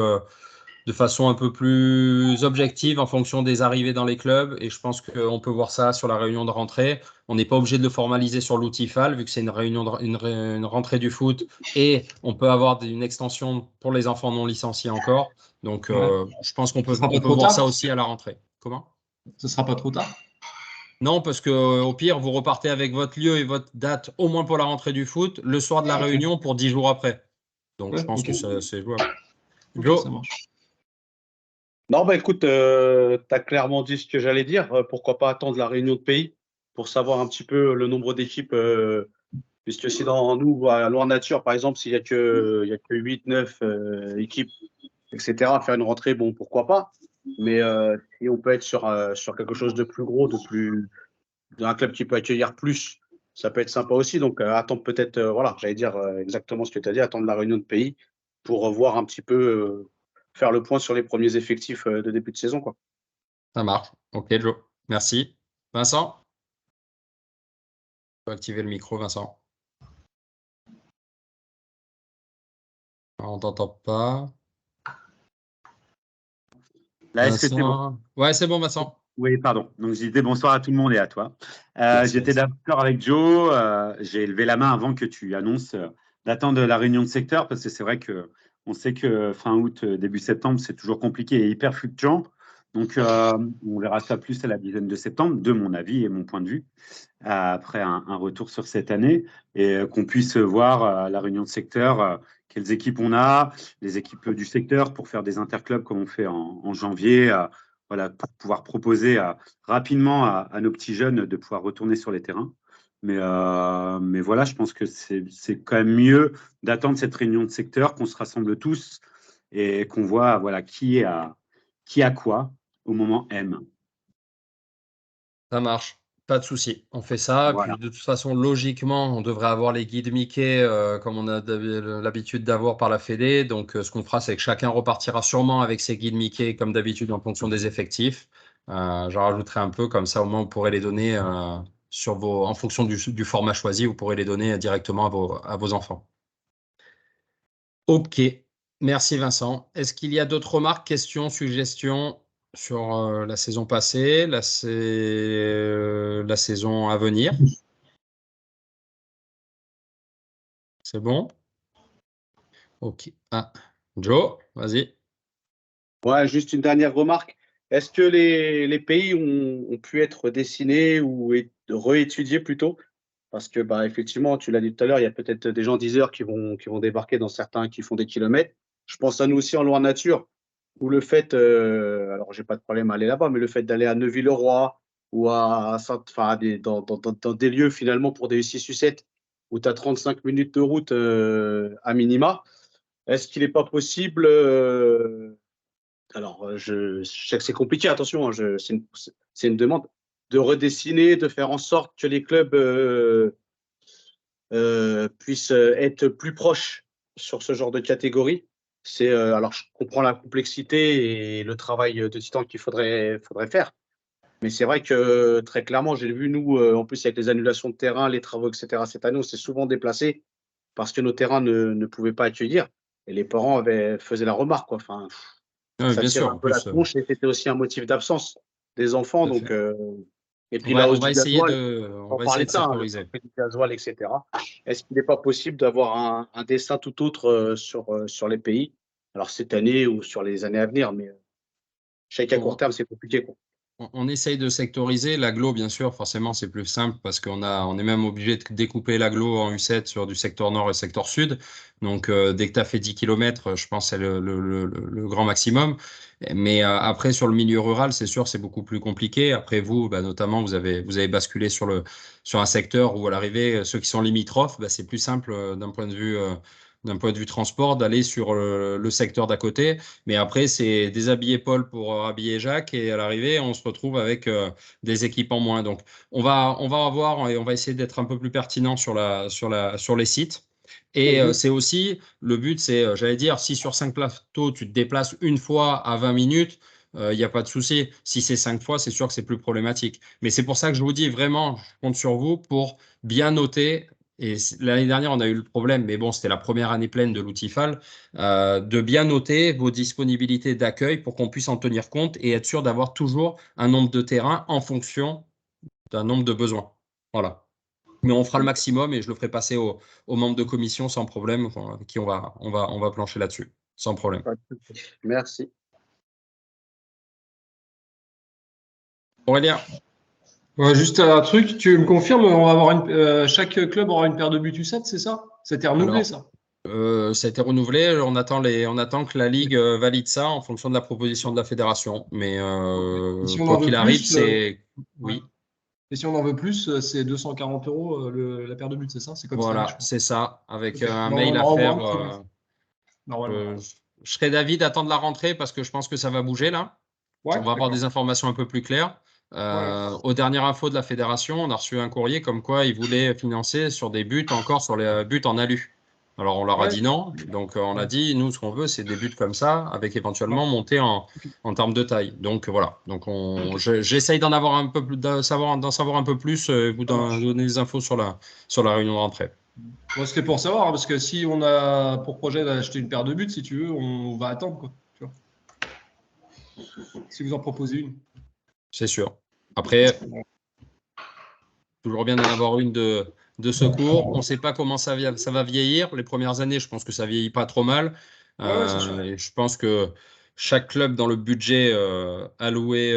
de façon un peu plus objective en fonction des arrivées dans les clubs. Et je pense qu'on peut voir ça sur la réunion de rentrée. On n'est pas obligé de le formaliser sur l'outil FAL, vu que c'est une réunion une rentrée du foot. Et on peut avoir une extension pour les enfants non licenciés encore. Donc, Ouais. je pense qu'on Ce sera pas peut trop voir tard. ça aussi à la rentrée. Comment? Ce sera pas trop tard. Non, parce que au pire, vous repartez avec votre lieu et votre date, au moins pour la rentrée du foot, le soir de la Ok. réunion pour 10 jours après. Donc, je Ouais, pense ok. que c'est jouable. Ok, Joe? ça marche. Non, bah écoute, tu as clairement dit ce que j'allais dire. Pourquoi pas attendre la réunion de pays pour savoir un petit peu le nombre d'équipes, puisque si dans nous, à Loire Nature, par exemple, s'il y a il y a que 8, 9 équipes, etc., faire une rentrée, bon, pourquoi pas. Mais si on peut être sur quelque chose de plus gros, d'un club qui peut accueillir plus, ça peut être sympa aussi. Donc, attendre peut-être, voilà, j'allais dire exactement ce que tu as dit, attendre la réunion de pays pour voir un petit peu, faire le point sur les premiers effectifs de début de saison, quoi. Ça marche. Ok, Joe. Merci. Vincent? Tu peux activer le micro, Vincent. On t'entend pas. Là, est-ce que c'est bon? Vincent? Ouais, c'est bon, Vincent. Oui, pardon. Donc, je disais bonsoir à tout le monde et à toi. Merci, J'étais Vincent. d'accord avec Joe. J'ai levé la main avant que tu annonces d'attendre la réunion de secteur parce que c'est vrai que on sait que fin août, début septembre, c'est toujours compliqué et hyper fluctuant. Donc, on verra ça plus à la dizaine de septembre, de mon avis et mon point de vue, après un retour sur cette année et qu'on puisse voir la réunion de secteur, quelles équipes on a, les équipes du secteur pour faire des interclubs comme on fait en janvier. Voilà, pour pouvoir proposer rapidement à nos petits jeunes de pouvoir retourner sur les terrains. Mais voilà, je pense que c'est quand même mieux d'attendre cette réunion de secteur, qu'on se rassemble tous et qu'on voit voilà, qui a quoi au moment M. Ça marche. Pas de souci. On fait ça. Voilà. Puis de toute façon, logiquement, on devrait avoir les guides Mickey comme on a l'habitude d'avoir par la Fédé. Donc, ce qu'on fera, c'est que chacun repartira sûrement avec ses guides Mickey comme d'habitude en fonction des effectifs. J'en rajouterai un peu, comme ça au moins vous pourrez les donner en fonction du format choisi, vous pourrez les donner directement à vos enfants. Ok, merci Vincent. Est-ce qu'il y a d'autres remarques, questions, suggestions sur la saison passée, la saison à venir? C'est bon? Ok. Ah, Joe, vas-y. Ouais, juste une dernière remarque. Est-ce que les pays ont pu être dessinés ou réétudiés plutôt? Parce que, bah, effectivement, tu l'as dit tout à l'heure, il y a peut-être des gens 10 heures qui vont débarquer dans certains qui font des kilomètres. Je pense à nous aussi en Loire Nature, où le fait, alors j'ai pas de problème à aller là-bas, mais le fait d'aller à Neuville-le-Roi ou à enfin, dans des lieux finalement pour des U6, U7 où tu as 35 minutes de route à minima, est-ce qu'il n'est pas possible, alors je sais que c'est compliqué, attention, hein, c'est une demande, de redessiner, de faire en sorte que les clubs puissent être plus proches sur ce genre de catégorie. Alors, je comprends la complexité et le travail de titan faudrait faire. Mais c'est vrai que très clairement, j'ai vu, nous, en plus avec les annulations de terrain, les travaux, etc., cette année, on s'est souvent déplacé parce que nos terrains ne pouvaient pas accueillir. Et les parents faisaient la remarque, quoi. Enfin, Oui, ça bien tire sûr. un En peu la plus, tronche et c'était aussi un motif d'absence des enfants. tout à Donc, fait. et puis la On hausse va du essayer gasoil, on on va essayer parlait de de ça, hein, le sectoriser. prix du gasoil, etc. Est-ce qu'il n'est pas possible d'avoir un dessin tout autre sur les pays, alors cette année ou sur les années à venir, mais je sais qu'à court On, terme, c'est compliqué, quoi. on essaye de sectoriser. L'agglo, bien sûr, forcément, c'est plus simple parce on est même obligé de découper l'agglo en U7 sur du secteur nord et secteur sud. Donc, dès que tu as fait 10 km, je pense que c'est le grand maximum. Mais après, sur le milieu rural, c'est sûr, c'est beaucoup plus compliqué. Après, vous, bah, notamment, vous avez basculé sur un secteur où, à l'arrivée, ceux qui sont limitrophes, bah, c'est plus simple d'un point de vue d'un point de vue transport, d'aller sur le secteur d'à côté. Mais après, c'est déshabiller Paul pour habiller Jacques et à l'arrivée, on se retrouve avec des équipes en moins. Donc, on va avoir et on va essayer d'être un peu plus pertinent sur les sites. Et c'est aussi, le but, c'est, j'allais dire, si sur 5 plateaux, tu te déplaces une fois à 20 minutes, il n'y a pas de souci. Si c'est 5 fois, c'est sûr que c'est plus problématique. Mais c'est pour ça que je vous dis vraiment, je compte sur vous pour bien noter. Et l'année dernière, on a eu le problème, mais bon, c'était la première année pleine de l'Outifal, de bien noter vos disponibilités d'accueil pour qu'on puisse en tenir compte et être sûr d'avoir toujours un nombre de terrains en fonction d'un nombre de besoins. Voilà. Mais on fera le maximum et je le ferai passer aux membres de commission sans problème, avec qui on va plancher là-dessus, sans problème. Merci. Aurélien. Ouais, juste un truc, tu me confirmes, on va avoir chaque club aura une paire de buts U7, c'est ça? C'était renouvelé, ça? Ça a été renouvelé. On attend que la Ligue valide ça en fonction de la proposition de la fédération. Mais Si on quoi en veut qu'il arrive, plus, c'est… Oui, Et si on en veut plus, c'est 240 € la paire de buts, c'est ça? C'est comme ça. voilà, c'est ça. Avec Ok. un Non, mail à normalement, faire. Normalement. Je serais d'avis d'attendre la rentrée parce que je pense que ça va bouger là. Ouais, On va avoir d'accord. des informations un peu plus claires. Aux dernières infos de la fédération, on a reçu un courrier comme quoi ils voulaient financer sur des buts, encore sur les buts en alu. Alors on leur a Ouais. dit non, donc on a dit nous ce qu'on veut c'est des buts comme ça, avec éventuellement Ouais. monter en termes de taille. Donc voilà, donc j'essaye d'en avoir un peu plus, d'en savoir un peu plus, vous donner des infos sur la réunion de rentrée. Moi, c'était pour savoir, hein, parce que si on a pour projet d'acheter une paire de buts, si tu veux, on va attendre, quoi. Tu vois. Si vous en proposez une. C'est sûr. Après, toujours bien d'en avoir une de secours. On ne sait pas comment ça va vieillir. Les premières années, je pense que ça vieillit pas trop mal. Ouais, c'est sûr. Et je pense que chaque club dans le budget alloué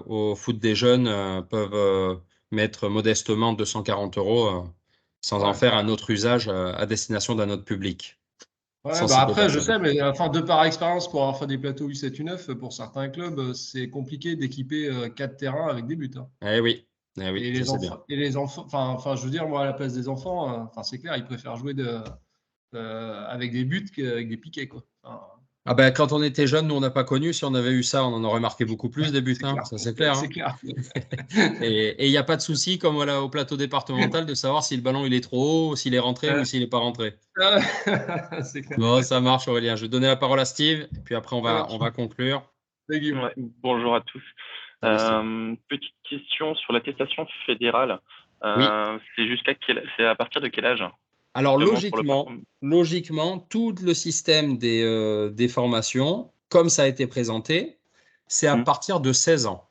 au foot des jeunes peuvent mettre modestement 240 € sans en Ouais. faire un autre usage à destination d'un autre public. Ouais, Sans bah citer après, je personne. sais, mais enfin, de par expérience, pour avoir fait des plateaux U7, U9, pour certains clubs, c'est compliqué d'équiper 4 terrains avec des buts, hein. Eh oui, je sais bien. Et les enfants, enfin, je veux dire, moi, à la place des enfants, enfin, c'est clair, ils préfèrent jouer avec des buts qu'avec des piquets, quoi. Enfin, Ah ben, quand on était jeune, nous, on n'a pas connu. Si on avait eu ça, on en aurait marqué beaucoup plus des buts, c'est hein. clair. Ça, c'est clair, C'est hein. clair. Et il n'y a pas de souci, comme voilà, au plateau départemental, de savoir si le ballon il est trop haut, s'il est rentré ou s'il n'est pas rentré. C'est clair. Bon, ça marche, Aurélien. Je vais donner la parole à Steve, et puis après, Ça marche. on va conclure. Salut, Guillaume. Ouais, bonjour à tous. Salut, Steve. Petite question sur l'attestation fédérale. Oui. C'est à partir de quel âge? Alors, Vraiment pour le logiquement, tout le système des formations, comme ça a été présenté, c'est à partir de 16 ans.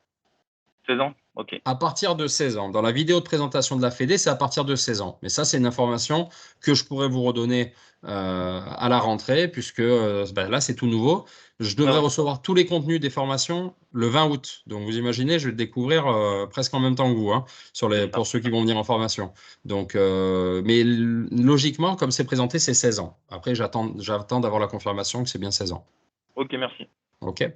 16 ans? Ok. À partir de 16 ans. Dans la vidéo de présentation de la Fédé, c'est à partir de 16 ans. Mais ça, c'est une information que je pourrais vous redonner à la rentrée, puisque là, c'est tout nouveau. Je devrais recevoir tous les contenus des formations le 20 août. Donc, vous imaginez, je vais le découvrir presque en même temps que vous, hein, pour ceux qui vont venir en formation. Donc, mais logiquement, comme c'est présenté, c'est 16 ans. Après, j'attends d'avoir la confirmation que c'est bien 16 ans. Ok, merci. OK.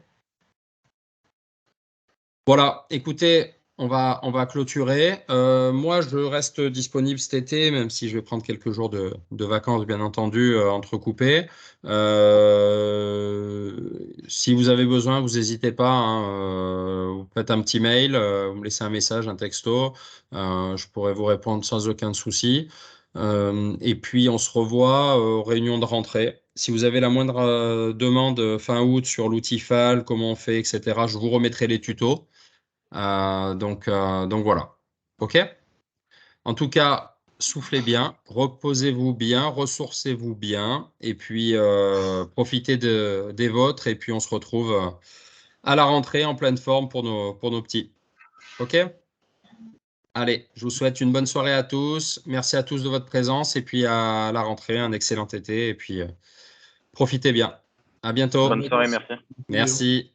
Voilà, écoutez, on va clôturer. Moi, je reste disponible cet été, même si je vais prendre quelques jours de vacances, bien entendu, entrecoupés. Si vous avez besoin, vous n'hésitez pas, hein, vous faites un petit mail, vous me laissez un message, un texto. Je pourrai vous répondre sans aucun souci. Et puis, on se revoit aux réunions de rentrée. Si vous avez la moindre demande fin août sur l'outil FAL, comment on fait, etc., je vous remettrai les tutos. Donc voilà. OK? En tout cas, soufflez bien, reposez-vous bien, ressourcez-vous bien, et puis profitez des vôtres, et puis on se retrouve à la rentrée en pleine forme pour nos petits. OK? Allez, je vous souhaite une bonne soirée à tous. Merci à tous de votre présence, et puis à la rentrée, un excellent été, et puis profitez bien. À bientôt. Bonne soirée, merci. Merci.